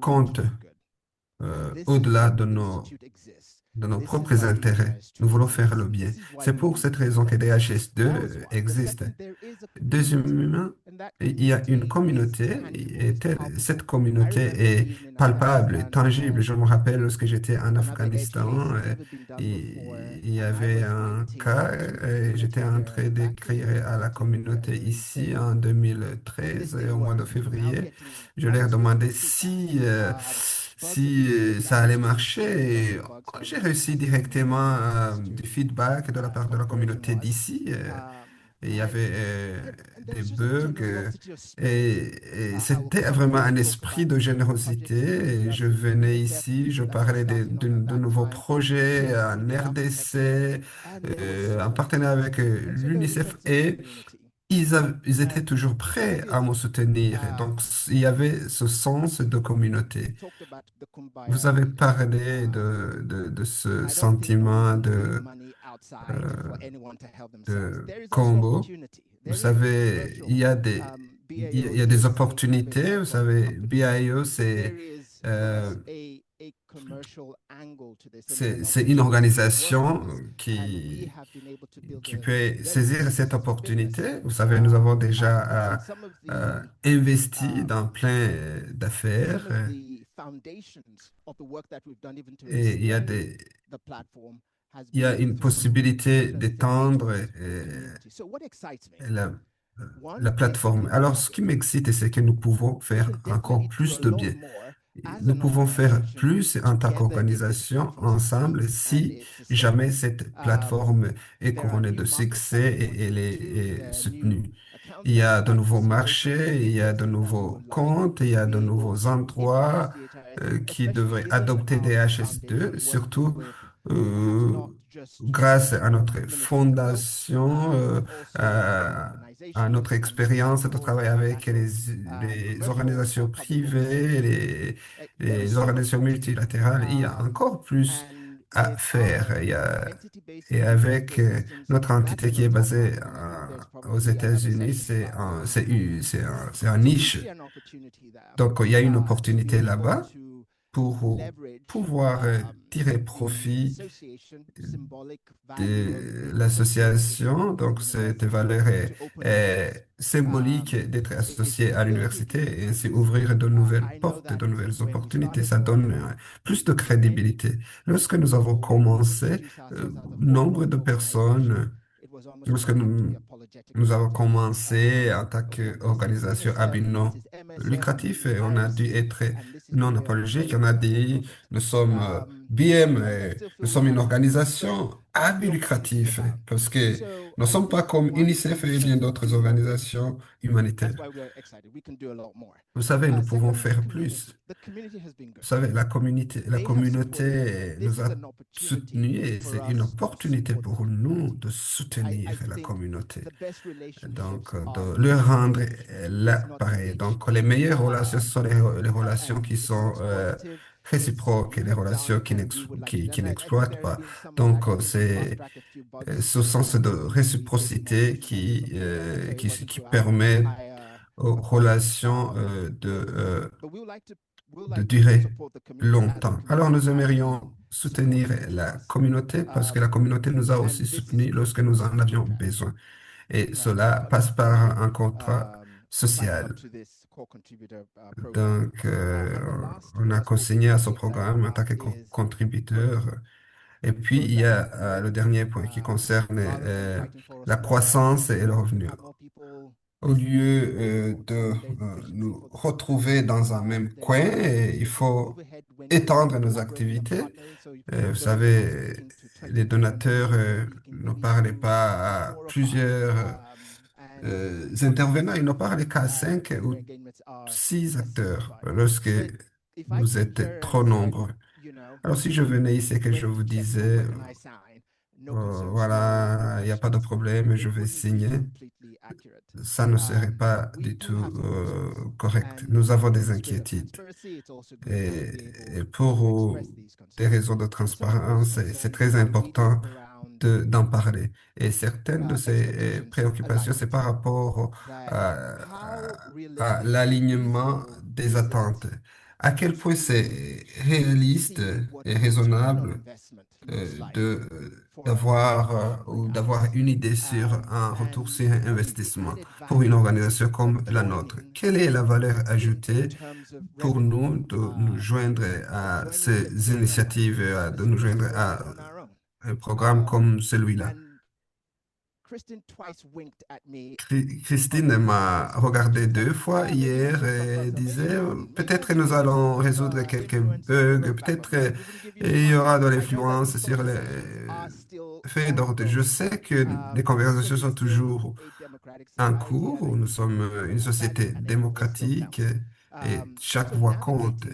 comptent au-delà de nos propres intérêts. Nous voulons faire le bien. C'est pour cette raison que DHS2 existe. Deuxièmement, il y a une communauté et cette communauté est palpable, tangible. Je me rappelle lorsque j'étais en Afghanistan, il y avait un cas, j'étais en train d'écrire à la communauté ici en 2013, au mois de février. Je leur demandais si ça allait marcher. Et j'ai reçu directement du feedback de la part de la communauté d'ici. Il y avait des bugs et c'était vraiment un esprit de générosité. Et je venais ici, je parlais de nouveaux projets en RDC, en partenariat avec l'UNICEF et ils étaient toujours prêts à me soutenir. Et donc, il y avait ce sens de communauté. Vous avez parlé de ce sentiment de combo. Vous savez, il y a des opportunités. Vous savez, BIO, euh, c'est une organisation qui peut saisir cette opportunité. Vous savez, nous avons déjà investi dans plein d'affaires et il y a une possibilité d'étendre la, la plateforme. Alors, ce qui m'excite, c'est que nous pouvons faire encore plus de bien. Nous pouvons faire plus en tant qu'organisation ensemble si jamais cette plateforme est couronnée de succès et elle est soutenue. Il y a de nouveaux marchés, il y a de nouveaux comptes, il y a de nouveaux endroits qui devraient adopter des HS2, surtout euh, grâce à notre fondation, à notre expérience de travail avec les organisations privées, les organisations multilatérales. Il y a encore plus à faire. Et avec notre entité qui est basée aux États-Unis, c'est un niche. Donc, il y a une opportunité là-bas pour pouvoir tirer profit de l'association. Donc, cette valeur est symbolique d'être associé à l'université et ainsi ouvrir de nouvelles portes, de nouvelles opportunités. Ça donne plus de crédibilité. Lorsque nous avons commencé, nombre de personnes, lorsque nous avons commencé en tant qu'organisation à but non lucratif, et on a dû être non apologique. On a dit, nous sommes BM, nous sommes une organisation à but lucratif parce que nous ne sommes pas comme UNICEF et bien d'autres organisations humanitaires. Vous savez, nous pouvons faire plus. Vous savez, la communauté nous a soutenus et c'est une opportunité pour nous de soutenir la communauté. Donc, de leur rendre l'appareil. Donc, les meilleures relations, ce sont les relations qui sont réciproques et les relations qui n'exploitent pas. Donc, ce sens de réciprocité qui permet aux relations de durer longtemps. Alors, nous aimerions soutenir la communauté parce que la communauté nous a aussi soutenus lorsque nous en avions besoin. Et cela passe par un contrat social. Donc, on a consigné à ce programme en tant que contributeur. Et puis, il y a le dernier point qui concerne la croissance et le revenu. Au lieu de nous retrouver dans un même coin, il faut étendre nos activités. Vous savez, les donateurs ne parlaient pas à plusieurs intervenants, ils ne parlaient qu'à 5 ou 6 acteurs lorsque vous êtes trop nombreux. Alors, si je venais ici et que je vous disais, voilà, il n'y a pas de problème, je vais signer, ça ne serait pas du tout correct. Nous avons des inquiétudes. Et pour des raisons de transparence, c'est très important d'en parler. Et certaines de ces préoccupations, c'est par rapport à l'alignement des attentes. À quel point c'est réaliste et raisonnable d'avoir une idée sur un retour sur investissement pour une organisation comme la nôtre. Quelle est la valeur ajoutée pour nous de nous joindre à ces initiatives, de nous joindre à un programme comme celui-là? Christine m'a regardé 2 fois hier et disait, peut-être nous allons résoudre quelques bugs, peut-être il y aura de l'influence sur les faits d'ordre. Je sais que les conversations sont toujours en cours. Nous sommes une société démocratique et chaque voix compte.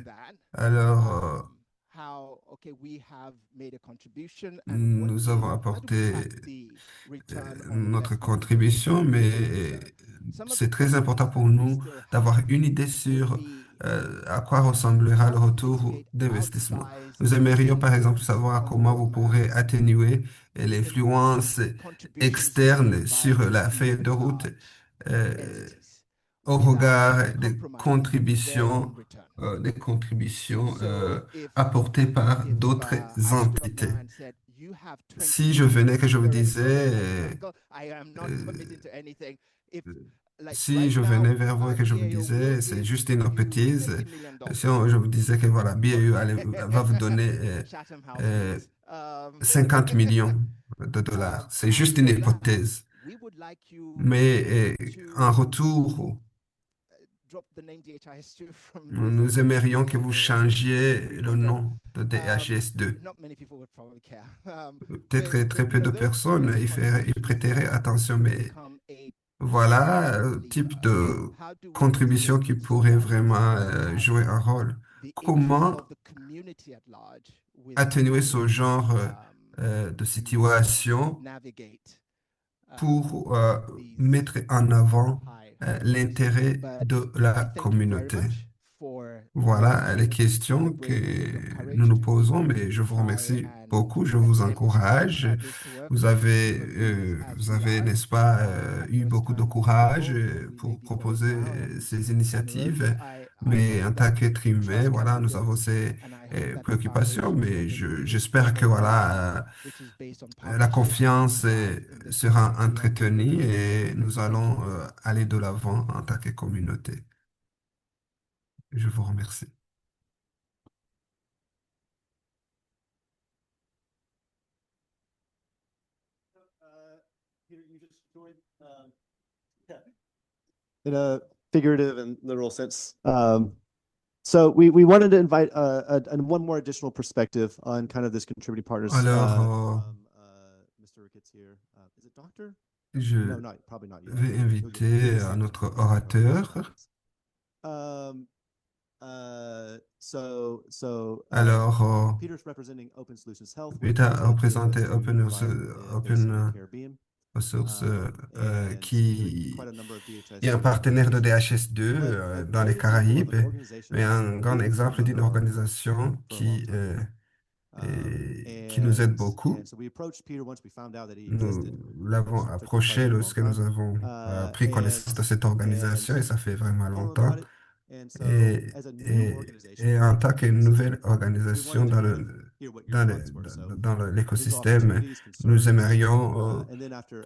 Alors, nous avons apporté notre contribution, mais c'est très important pour nous d'avoir une idée sur à quoi ressemblera le retour d'investissement. Nous aimerions, par exemple, savoir comment vous pourrez atténuer l'influence externe sur la feuille de route euh, au regard des contributions apportées par d'autres entités. Si je venais, que je vous disais, si je venais vers vous et que je vous disais, c'est juste une bêtise, si je vous disais que voilà, BAU va vous donner 50 millions de dollars, c'est juste une hypothèse. Mais en retour, nous aimerions que vous changiez le nom de DHS2. Peut-être très peu de personnes y prêteraient attention, mais voilà le type de contribution qui pourrait vraiment jouer un rôle. Comment atténuer ce genre de situation pour mettre en avant l'intérêt de la communauté? Voilà les questions que nous nous posons, mais je vous remercie beaucoup, je vous encourage. Vous avez, n'est-ce pas, eu beaucoup de courage pour proposer ces initiatives, mais en tant qu'être humain, voilà, nous avons ces préoccupations, mais j'espère que voilà, la confiance sera entretenue et nous allons aller de l'avant en tant que communauté. Je vous remercie. In a figurative and literal sense, So we wanted to invite and one more additional perspective on kind of this contributing partners Alors, from Mr. Ricketts here. Is it doctor? je No, not probably not you. vais You'll inviter get un autre from Boston orateur. Dynamics. So Alors, Peter's representing Open Solutions Health. Peter a représenté Open Resource, qui est un partenaire de DHS2 dans les Caraïbes, mais un grand exemple d'une organisation qui nous aide beaucoup. Nous l'avons approché lorsque nous avons pris connaissance de cette organisation et ça fait vraiment longtemps. Et, et en tant qu'une nouvelle organisation dans l'écosystème, nous aimerions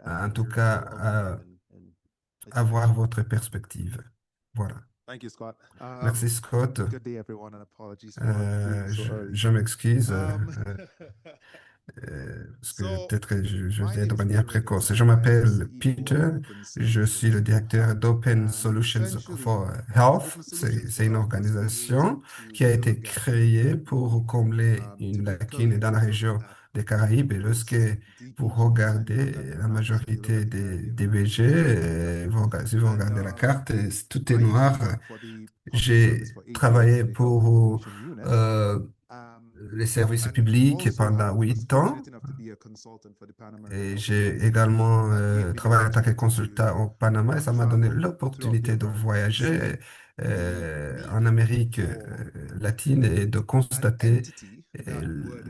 en tout cas avoir votre perspective. Voilà. Thank you, Scott. Merci, Scott. Good day, everyone, and apologies for being so early. Je m'excuse parce que So, peut-être je my viens de name is manière Peter précoce. Ricketts. Je I am m'appelle CEO Peter. of Open Je Solutions suis le directeur Health. d'Open And Solutions essentially, for Health. Open Solutions C'est une for Health was organisation created qui a to été fill a gap créée pour combler une typically lacune dans la région des Caraïbes. Et lorsque vous DPG regardez and la maps, you look majorité at the des Caribbean DBG, si vous regardez la carte, tout est I used to noir. work for the Public J'ai Service for 8 travaillé years, the Health pour Coordination Unit. les services And publics also, pendant I was 8 ans. fortunate enough to be a consultant for the Pan American Et Health j'ai Authority. également That gave me the travaillé en tant que opportunity consultant au Panama et ça m'a donné travel throughout the l'opportunité de Americas, voyager the en need Amérique for latine et de an constater entity that would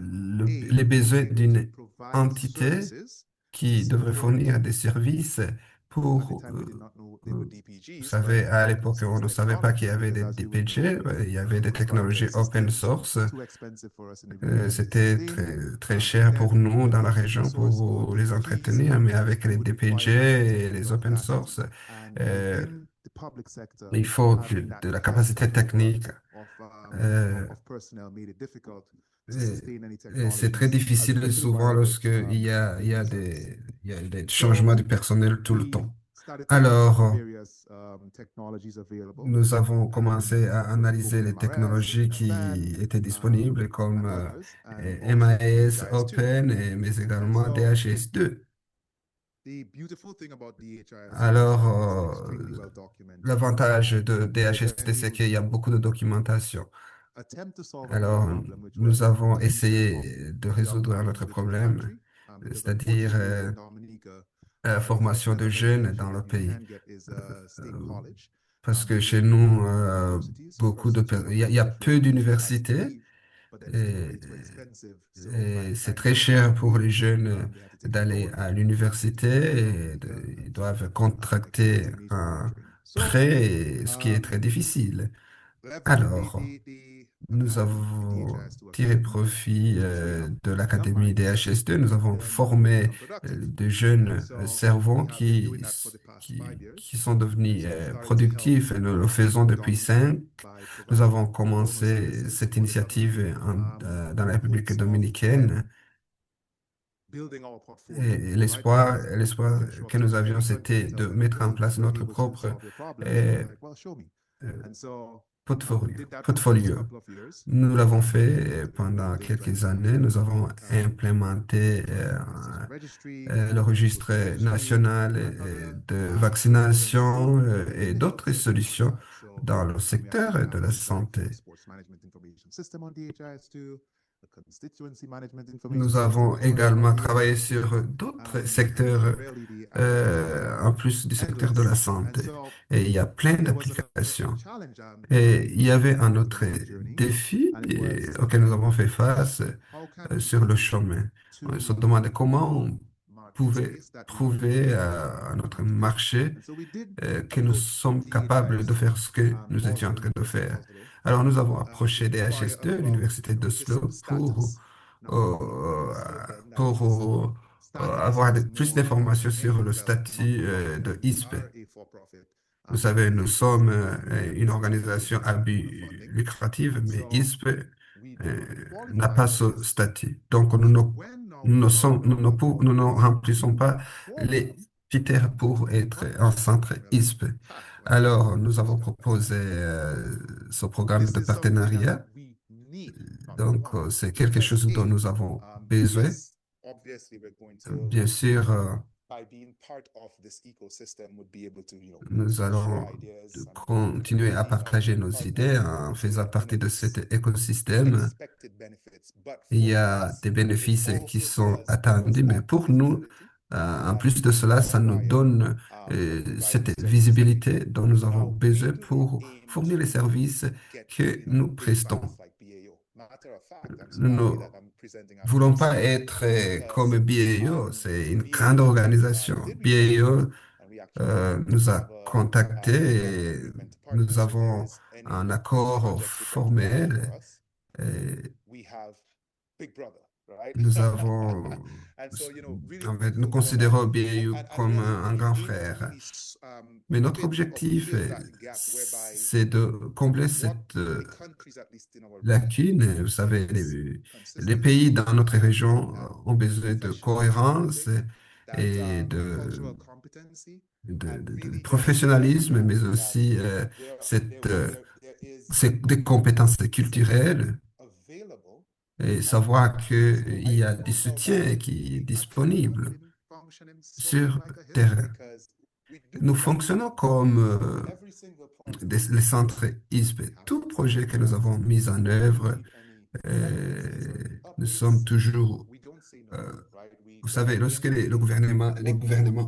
les besoins be able d'une to provide entité services qui devrait support. fournir des services At the pour, time, we did not know they were DPGs, vous but savez, à open l'époque, on source ne savait pas qu'il y technologies, avait because des as you would DPG, know, il y avait des technologies proprietary open systems source. were too expensive for us in the region to C'était sustain. très But cher pour then, nous dans la with the région open source or pour les DPGs, entretenir, mais avec les would DPG require them to et les build open that. source, And euh, within the public sector, il faut having that de la vast capacité technique. of personnel made it difficult to Et, sustain any et c'est très technologies. As difficile quickly souvent run out of lorsqu'il y a services. il y a des So, changements de personnel tout le we temps. started to look at the Alors, various technologies available. nous avons And commencé à we looked at analyser les Open MRS, technologies Open qui FN, étaient disponibles and comme others, and also MIS, DHIS2. Open, mais And également so, DHS2. the beautiful thing about DHIS2 Alors, is it's extremely well documented. l'avantage de And DHST, c'est when qu'il y a you beaucoup de documentation. attempt to solve a Alors, problem, which nous was avons retention of essayé de young résoudre people notre within the problème, country, because c'est-à-dire unfortunately in Dominica, la the formation best de level of jeunes dans education le you pays. can get is a state college. Parce que They chez don't nous, have universities beaucoup de across the il y a peu country, d'universités but then it's et, way too expensive. So et by the c'est time très they cher pour les graduate, jeunes they have to take a d'aller loan à to l'université et Dominica ils doivent and contracter expensing these un monitoring. So prêt, ce qui est très difficile. leveraging Alors, the nous Academy, the avons DHIS2 tiré Academy, profit to train up de young l'Académie minds DHS2. to Nous make avons them formé productive. de And jeunes so we cerveaux have been doing that for the past 5 years. qui sont devenus So we started to help productifs et nous le faisons depuis Dominica 5. by Nous providing avons pro bono commencé services cette for the government, initiative dans la with the République hopes of dominicaine. then building our portfolio, Et right? Because l'espoir you can show up que to nous any avions, project c'était and tell de them, mettre en hey, place we're notre able to propre solve your problems. And euh, they're like, well, show me. euh, And so we portfolio. did that for the first couple of years. Nous l'avons And then we fait started pendant building right quelques now années. Nous avons the implémenté immunization registry, le hospital registre registry, national and other de systems vaccination et within the health d'autres sector solutions side. So dans le we secteur actually de have la things like santé. a sports management information system on DHIS2, a constituency management information Nous system avons on également travaillé DHIS2, sur d'autres and secteurs really the applications en are plus du secteur de la endless. And santé. so Et il y a plein there was a d'applications. challenge Et il y avait un on autre the journey, défi and it was auquel nous avons fait face how can we sur le prove chemin. On se to demandait comment our on market pouvait space that we could prouver do à what we notre wanted to do. marché And so we did que nous approach sommes capables de DHIS faire ce que nous étions en also train de University of faire. Oslo Alors nous avons to approché inquire DHS2, about, l'Université d'Oslo, ISP status. Now, euh, the slogan that is pour status avoir is plus more d'informations of an sur le name, statut not-for-profit. de We ISP. are a for-profit Vous savez, nous sommes une organization organisation à but funding. lucratif, And mais so ISP we do euh, not n'a qualify pas for ce this. statut. Donc, So when now we are nous ne remplissons pas formal, les critères pour être un centre ISP. Alors, nous avons proposé ce programme de partenariat. Donc, c'est quelque chose dont nous avons besoin. Bien sûr, nous allons continuer à partager nos idées en faisant partie de cet écosystème. Il y a des bénéfices qui sont attendus, mais pour nous, en plus de cela, ça nous donne cette visibilité dont nous avons besoin pour fournir les services que nous prestons. Nous ne voulons pas être comme BAO, c'est une grande organisation. BAO nous a contactés et nous avons un accord formel. Et nous avons, en fait, nous considérons BAU comme un grand frère. Mais notre objectif, c'est de combler cette lacune. Vous savez, les pays dans notre région ont besoin de cohérence et de professionnalisme, mais aussi des compétences culturelles et savoir qu'il y a du soutien qui est disponible sur terrain. Nous fonctionnons comme les centres ISP. Tout projet que nous avons mis en œuvre, nous sommes toujours, vous savez, lorsque les gouvernements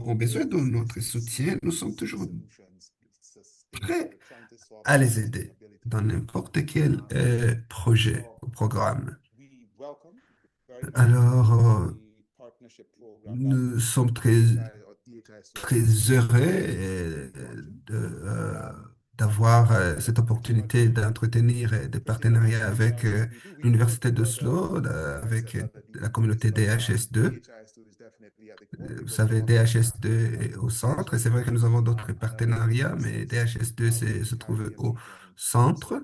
ont besoin de notre soutien, nous sommes toujours prêts à les aider dans n'importe quel projet ou programme. Alors, nous sommes très heureux d'avoir cette opportunité d'entretenir des partenariats avec l'Université d'Oslo, avec la communauté DHS2. Vous savez, DHS2 est au centre, et c'est vrai que nous avons d'autres partenariats, mais DHS2 se trouve au centre.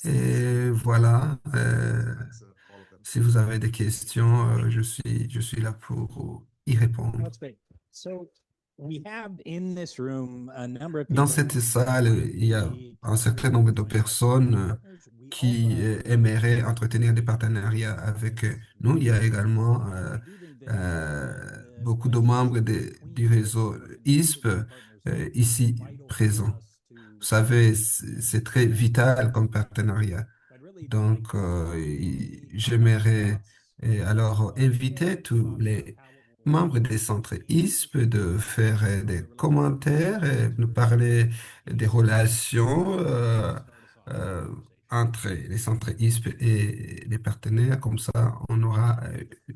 Et voilà, si vous avez des questions, je suis là pour y répondre. Dans cette salle, il y a un certain nombre de personnes qui aimeraient entretenir des partenariats avec nous. Il y a également beaucoup de membres du réseau ISP ici présents. Vous savez, c'est très vital comme partenariat. Donc, j'aimerais alors inviter tous les membres des centres ISP de faire des commentaires et nous parler des relations entre les centres ISP et les partenaires. Comme ça, on aura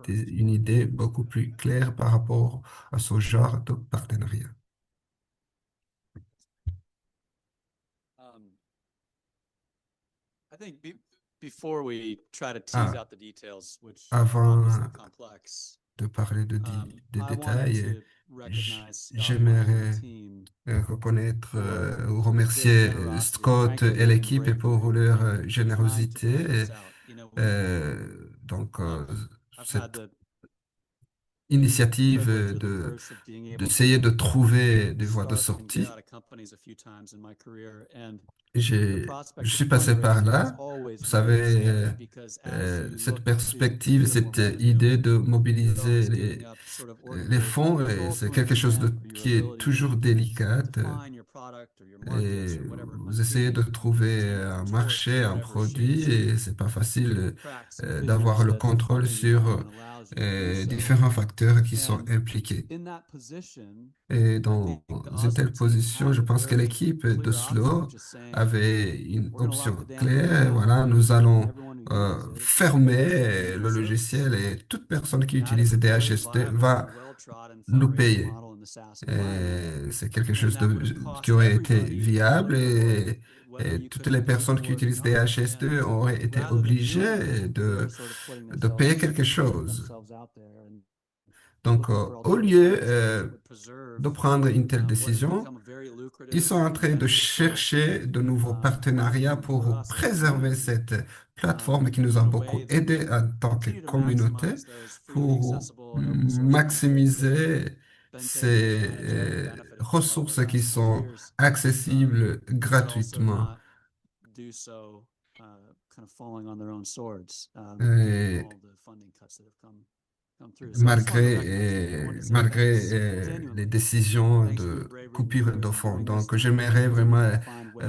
une idée beaucoup plus claire par rapport à ce genre de partenariat. Avant de parler des détails, j'aimerais reconnaître ou remercier Scott et l'équipe pour leur générosité. Donc, cette initiative d'essayer de trouver des voies de sortie. Je suis passé par là. Vous savez, cette perspective, cette idée de mobiliser les fonds, c'est quelque chose qui est toujours délicat. Et vous essayez de trouver un marché, un produit, et c'est pas facile d'avoir le contrôle sur différents facteurs qui sont impliqués. Et dans une telle position, je pense que l'équipe d'Oslo avait une option claire. Voilà, nous allons fermer le logiciel et toute personne qui utilise DHS2 va nous payer. C'est quelque chose qui aurait été viable et toutes les personnes qui utilisent DHS2 auraient été obligées de payer quelque chose. Donc, au lieu de prendre une telle décision, ils sont en train de chercher de nouveaux partenariats pour préserver cette plateforme qui nous a beaucoup aidé en tant que communauté, pour maximiser ces ressources qui sont accessibles gratuitement. Et malgré les décisions de coupure de fonds. Donc, j'aimerais vraiment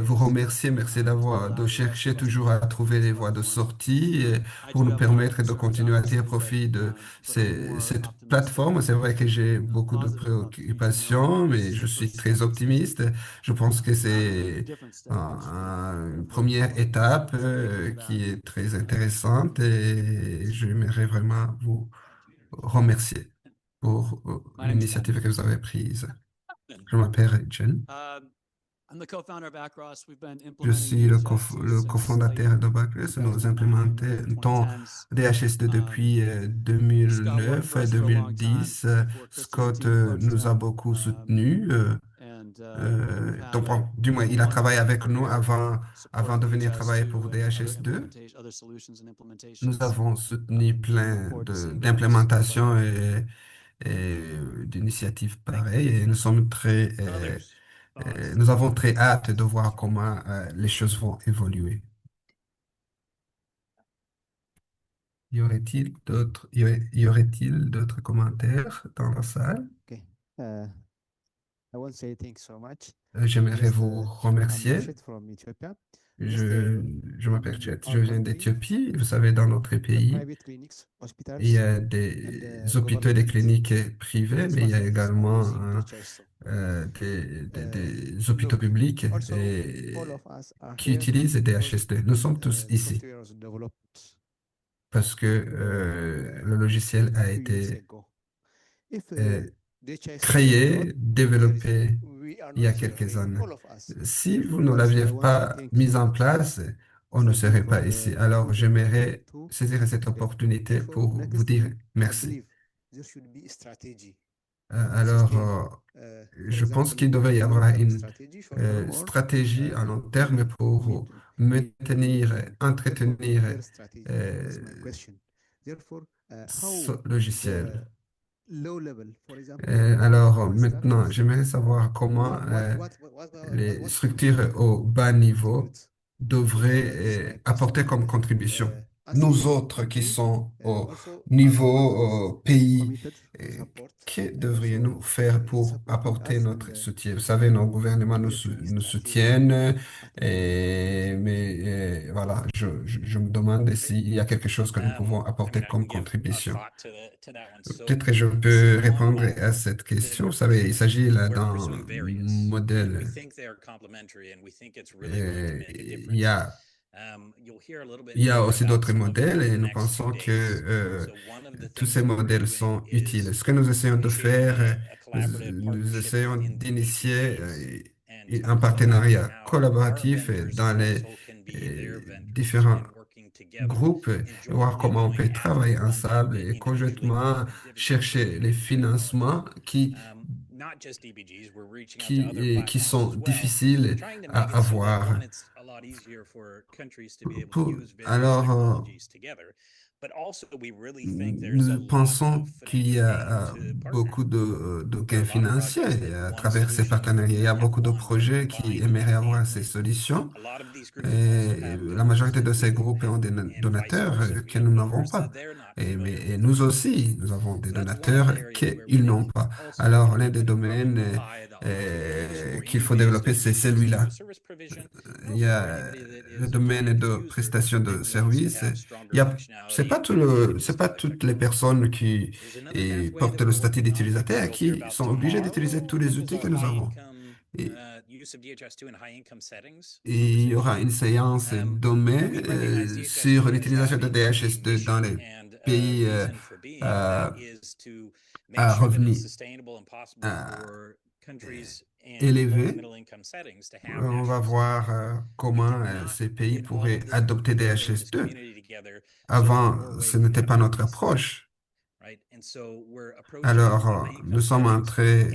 vous remercier. Merci de chercher toujours à trouver des voies de sortie pour nous permettre de continuer à tirer profit de cette plateforme. C'est vrai que j'ai beaucoup de préoccupations, mais je suis très optimiste. Je pense que c'est une première étape qui est très intéressante et j'aimerais vraiment vous remercier pour l'initiative que vous avez prise. Je m'appelle Jen. Je suis le cofondateur de Backers. Nous implémentons DHS2 depuis 2009 et 2010. Scott nous a beaucoup soutenus. Donc, bon, du moins, il a travaillé avec nous avant de venir travailler pour DHS2. Nous avons soutenu plein d'implémentations et d'initiatives pareilles et nous avons très hâte de voir comment les choses vont évoluer. Y aurait-il d'autres commentaires dans la salle? Okay. I won't say thanks so much. J'aimerais Just, vous I'm remercier. Rashid from Ethiopia. Je m'appelle Chet, je viens d'Éthiopie. Vous savez, dans notre pays, Private clinics, hospitals, il y a and des hôpitaux et des cliniques privées, mais il y a également des hôpitaux publics qui utilisent des DHS2. Nous sommes tous ici parce que le logiciel a été créé, développé il y a quelques années. Si vous ne l'aviez pas mis en place, on ne serait pas ici. Alors, j'aimerais saisir cette opportunité pour vous dire merci. Alors, je pense qu'il devait y avoir une stratégie à long terme pour maintenir, entretenir ce logiciel. Alors maintenant, j'aimerais savoir comment les structures au bas niveau devraient apporter comme contribution. Nous autres qui sommes au niveau pays, que devrions-nous faire pour apporter notre soutien? Vous savez, nos gouvernements nous soutiennent, mais voilà, je me demande s'il y a quelque chose que nous pouvons apporter comme contribution. Peut-être que je peux répondre à cette question. Vous savez, il s'agit là d'un modèle. Il y a aussi d'autres modèles et nous pensons que tous ces modèles sont utiles. Ce que nous essayons de faire, nous essayons d'initier un partenariat collaboratif dans les différents groupes, voir comment on peut travailler ensemble et conjointement chercher les financements qui sont difficiles à avoir. Alors, nous pensons qu'il y a beaucoup de gains financiers à travers ces partenariats. Il y a beaucoup de projets qui aimeraient avoir ces solutions. Et la majorité de ces groupes ont des donateurs que nous n'avons pas. Mais nous aussi, nous avons des donateurs qu'ils n'ont pas. Alors, l'un des domaines qu'il faut développer, c'est celui-là. Il y a le domaine de prestation de services. C'est pas c'est pas toutes les personnes qui portent le statut d'utilisateur qui sont obligées d'utiliser tous les outils que nous avons. Et il y aura une séance demain sur l'utilisation de DHS2 dans les pays à revenus élevés. On va voir comment ces pays pourraient adopter DHS2. Avant, ce n'était pas notre approche. Alors, nous sommes en train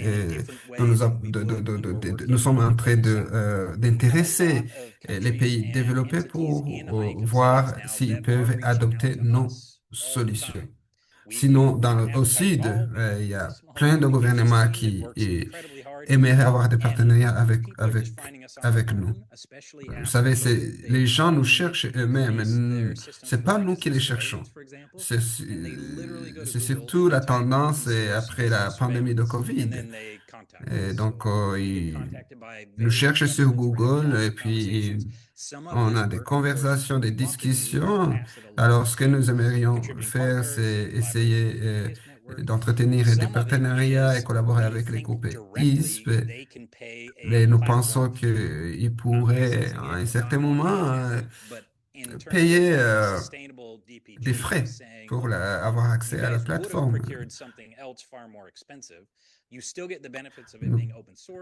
d'intéresser les pays développés pour voir s'ils peuvent adopter nos solutions. Sinon, au Sud, il y a plein de gouvernements qui aimeraient avoir des partenariats avec nous. Vous savez, les gens nous cherchent eux-mêmes. C'est pas nous qui les cherchons. C'est surtout la tendance après la pandémie de Covid. Et donc, ils nous cherchent sur Google et puis on a des conversations, des discussions. Alors, ce que nous aimerions faire, c'est essayer d'entretenir des partenariats et collaborer avec les groupes ISP. Mais nous pensons qu'ils pourraient, à un certain moment, payer des frais pour avoir accès à la plateforme.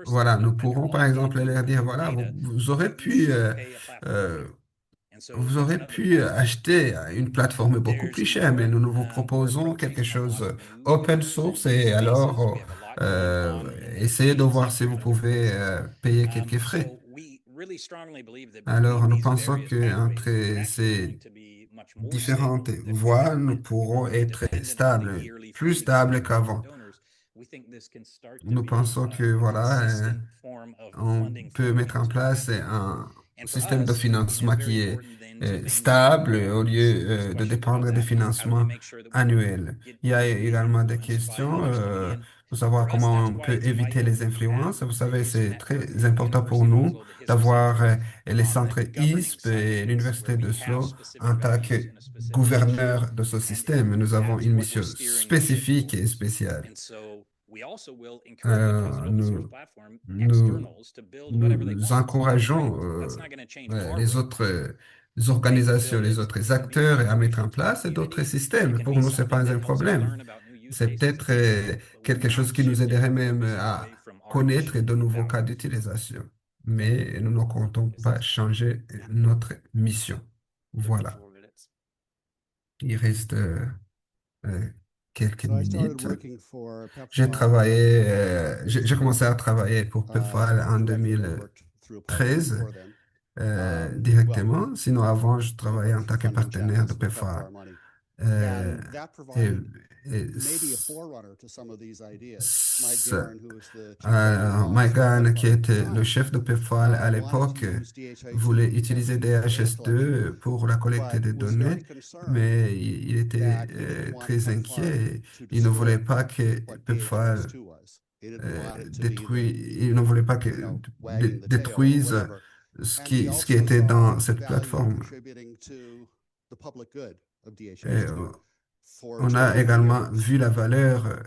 Voilà, nous pourrons par exemple leur dire, voilà, vous aurez pu acheter une plateforme beaucoup plus chère, mais nous vous proposons quelque chose open source et alors essayez de voir si vous pouvez payer quelques frais. Alors, nous pensons qu'entre ces différentes voies, nous pourrons être stables, plus stables qu'avant. Nous pensons que, voilà, on peut mettre en place un système de financement qui est stable au lieu de dépendre des financements annuels. Il y a également des questions pour savoir comment on peut éviter les influences. Vous savez, c'est très important pour nous d'avoir les centres ISP et l'Université de Oslo en tant que gouverneur de ce système. Nous avons une mission spécifique et spéciale. Nous, nous encourageons les autres organisations, les autres acteurs à mettre en place d'autres systèmes. Pour nous, ce n'est pas un problème. C'est peut-être quelque chose qui nous aiderait même à connaître de nouveaux cas d'utilisation. Mais nous ne comptons pas changer notre mission. Voilà. Il reste quelques minutes. J'ai commencé à travailler pour PEPFAR en 2013 directement. Sinon, avant, je travaillais en tant que partenaire de PEPFAR. Megan, qui était le chef de PEPFAR à l'époque, voulait utiliser DHS2 pour la collecte des données, mais il était très inquiet. Il ne voulait pas que PEPFAR il ne voulait pas que détruise ce qui était dans cette plateforme. Et, on a également vu la valeur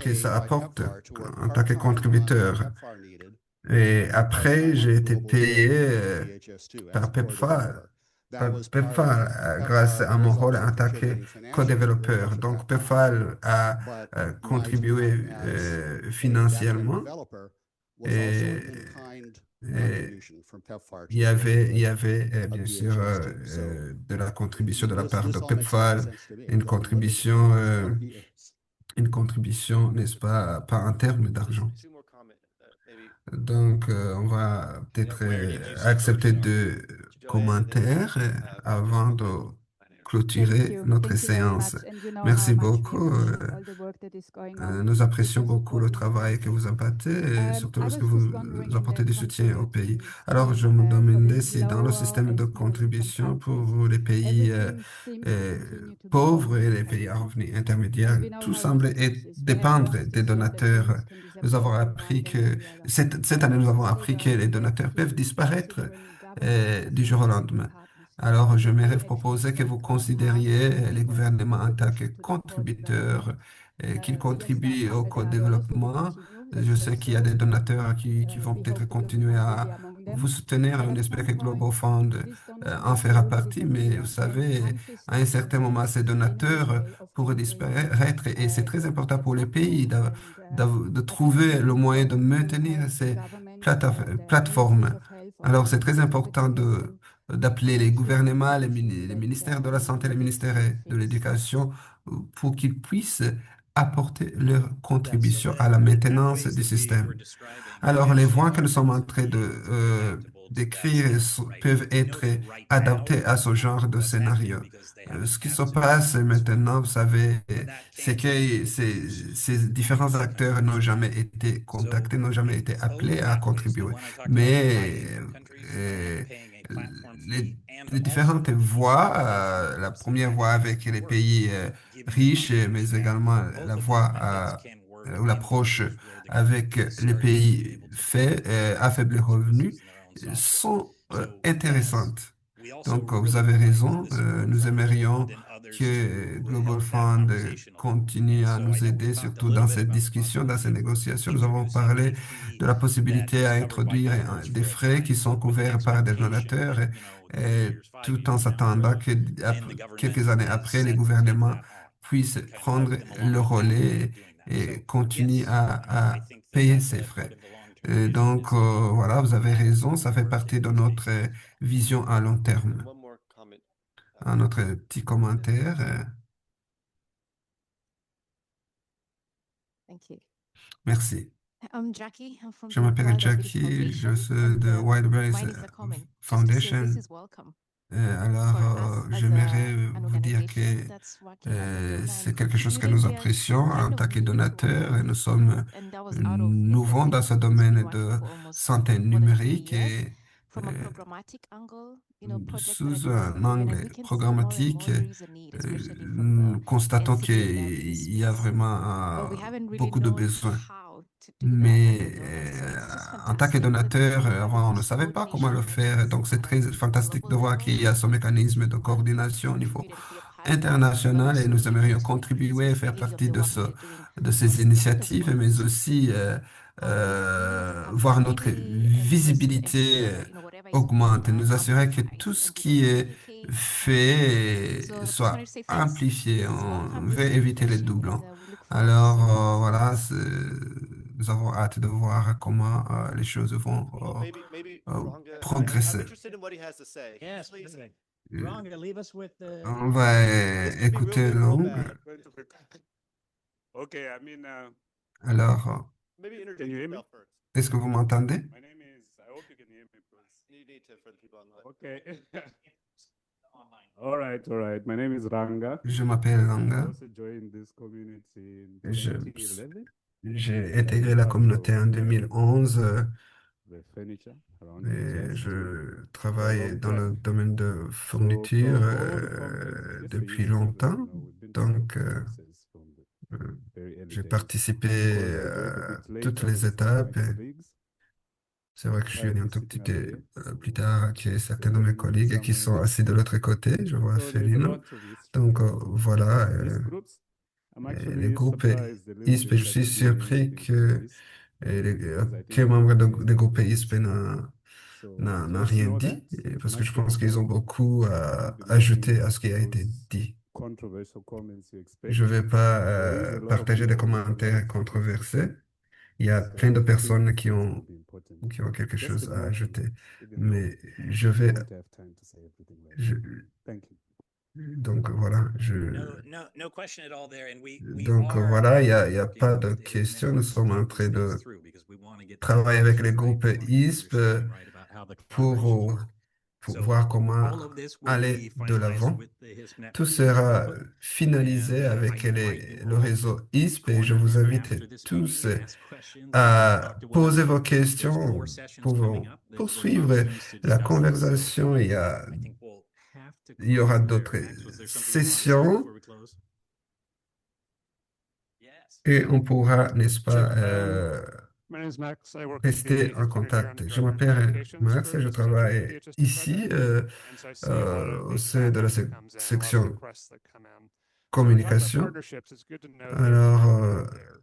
que ça apporte en tant que contributeur. Et après, j'ai été payé par PEPFAR, grâce à mon rôle en tant que co-développeur. Donc, PEPFAR a contribué financièrement et il y avait bien sûr de la contribution de la part de PEPFAR, une contribution, n'est-ce pas en termes d'argent. Donc, on va peut-être accepter deux commentaires avant de clôturer notre séance. Merci beaucoup. Nous apprécions beaucoup le travail que vous apportez, et surtout lorsque vous apportez du soutien au pays. Alors, je me demandais si dans le système de contribution pour les pays pauvres et les pays à revenus intermédiaires, tout semble dépendre des donateurs. Nous avons appris que, cette année, nous avons appris que les donateurs peuvent disparaître du jour au lendemain. Alors, j'aimerais vous proposer que vous considériez les gouvernements en tant que contributeurs, qu'ils contribuent au co-développement. Je sais qu'il y a des donateurs qui vont peut-être continuer à vous soutenir. On espère que Global Fund en fera partie, mais vous savez, à un certain moment, ces donateurs pourraient disparaître et c'est très important pour les pays de trouver le moyen de maintenir ces plateformes. Alors, c'est très important d'appeler les gouvernements, les ministères de la Santé, les ministères de l'Éducation, pour qu'ils puissent apporter leur contribution à la maintenance du système. Alors, les voies que nous sommes en train de décrire peuvent être adaptés à ce genre de scénario. Ce qui se passe maintenant, vous savez, c'est que ces différents acteurs n'ont jamais été contactés, n'ont jamais été appelés à contribuer. Mais euh, les, les différentes voies, la première voie avec les pays riches, mais également la voie ou l'approche avec les pays à faible revenu sont intéressantes. Donc, vous avez raison, nous aimerions que Global Fund continue à nous aider, surtout dans cette discussion, dans ces négociations. Nous avons parlé de la possibilité à introduire des frais qui sont couverts par des donateurs, tout en s'attendant que quelques années après, les gouvernements puissent prendre le relais et continuer à payer ces frais. Donc, voilà, vous avez raison, ça fait partie de notre vision à long terme. One more comment. Un autre petit commentaire. Thank you. Merci. I'm Jackie. I'm from Je the m'appelle Wild Jackie, je Foundation, suis and de Wild mine Race is a comment. Just to say Foundation. this is welcome Alors, for us as j'aimerais an vous dire organization que that's working as a donor c'est and quelque chose que contributing. nous We are apprécions en kind tant of que new to donateurs et nous it, sommes and that was out of nouveaux dans ce necessity because we've domaine been de working for almost santé more than 20 numérique years et from a euh, programmatic angle. Projects that are sous un developing, and angle we can see more and programmatique. more there is a need, especially from Nous the constatons NCD and the NPD qu'il y a space. vraiment But we haven't really beaucoup de known besoins. how to do that as Mais a donor. So it's just en tant que fantastic that donateur, we have avant, on ne this savait pas comment le coordination faire. Donc, c'est très fantastique de global voir level qu'il y a ce mécanisme de to coordination au niveau contribute and be a part of international et donor nous aimerions solutions, contribuer et faire irrespective of partie the de work that you're doing de on ces the donors initiatives, front. mais aussi voir notre Accountability and just to visibilité ensure that whatever is augmente et nous assurer happening que right tout ce and be able qui to est communicate. fait So I just wanted to soit say thanks. amplifié. This is On welcome, this veut éviter les invitation, doublons. and we look forward to Alors, seeing this voilà, nous avons hâte de voir comment les choses vont Maybe Ranga, I'm progresser. interested in what he has to say. Yes, Please. please. Euh, Ranga, leave us with the. On va This could be real écouter good or real Long. bad. Okay, I mean, Alors, Maybe Can introduce you hear me? yourself first. est-ce que vous m'entendez? my name is, I hope you can hear me, please. You need to for the people online. Okay. All right. My name is Ranga. Je m'appelle I Langa. also joined this community in Je- 2011, J'ai intégré la communauté en 2011 the furniture around et Nigeria. je travaille dans le time. domaine de So fourniture for all the conference, just for depuis you to know that, longtemps. we've been Donc, success from the euh, very early j'ai days. participé Because I joined à a bit toutes later les than some of my étapes. colleagues. C'est vrai que je suis venu un tout petit Sitting over peu here. plus tard que certains de Felino mes is collègues qui sont somewhere assis de l'autre côté. Je vois So there's a Felino. lot of history. Donc, voilà. These groups, I'm Les actually groupes surprised a little ISP, bit je that suis you've been surpris mentioning que this, aucun because I think membre it's des groupes very ISP important. So n'a just rien know dit, that parce I'm que je pense actually qu'ils ont going beaucoup to à be ajouter making à ce qui a été those dit. controversial comments you expect. Je ne vais pas There is a lot of partager des people with a lot commentaires of controversés. Il y a So plein de I think personnes it's going to be important. qui ont quelque Just chose a à note on ajouter. that, even though Mais je we vais, won't have time to say everything right je- now. Thank you. donc voilà, No question at all there. And we donc are voilà, il y a working pas with de the question. Nous networks to sommes en talk train these de things through because we want to get the travailler avec les definitions right. groupes We want to get the ISP understanding right about how the pour, collaborations work. pour So voir comment all of this will aller be de finalized l'avant. with the HISP network Tout sera input. finalisé And, avec I invite you le all réseau to ISP et je corner vous invite after this tous meeting to ask questions and to à talk to one poser another. vos There's questions 4 sessions pour coming up. There's poursuivre opportunities to la discuss this. So conversation. Il think we'll have to y aura close there. d'autres Max, was there something you wanted to say sessions before we close? Yes. et on pourra, n'est-ce pas, My name is Max. I work at rester the en Center here on contact. Je Government m'appelle Communications Max for et je this country, travaille the HST ici project. And so I see a lot of au big sein de la traffic that comes in, a lot of section requests that come in. So when we talk about communication. partnerships, it's good to know there's a Alors, market out there.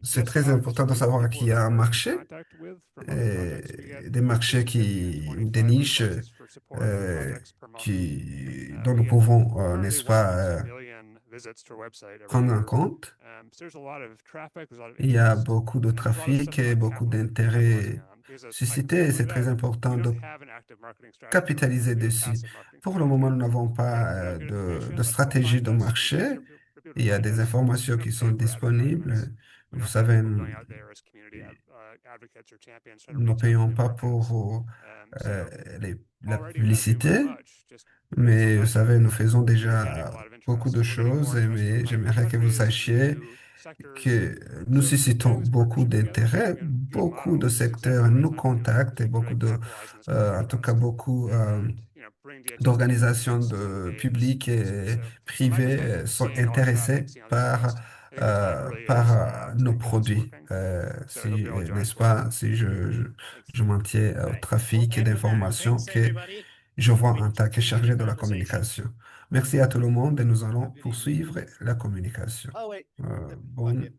c'est Just très our important de history, savoir people qu'il y a that un we're in marché, contact with from other projects, we get des marchés 15 to 25 des niches requests for support for projects per month. dont We nous get pouvons, currently n'est-ce pas, 1.2 million visits to our website every prendre en year. compte. So there's a lot of traffic, there's a lot of Il y a interest, beaucoup de and there's a lot of trafic stuff et not beaucoup capitalizing d'intérêts on. Because as Mike suscités et c'est pointed très out, important we de don't have an active marketing strategy. capitaliser We have a dessus. passive marketing Pour le moment, nous strategy. n'avons But pas good de information, let people stratégie find de us. marché. Easier for people to Il y a find des us. informations We qui don't sont pay for advertisements. disponibles. We Vous don't have savez, people going out there as community Nous ne payons pas pour la publicité, mais vous savez, nous faisons déjà beaucoup de choses, mais j'aimerais que vous sachiez que nous suscitons beaucoup d'intérêt, beaucoup de secteurs nous contactent et en tout cas beaucoup d'organisations publiques et privées sont intéressées par nos produits. N'est-ce pas, si je m'en tiens au trafic d'informations que je vois en tant que chargé de la communication. Merci à tout le monde et nous allons poursuivre la communication. Oh, wait. Bonne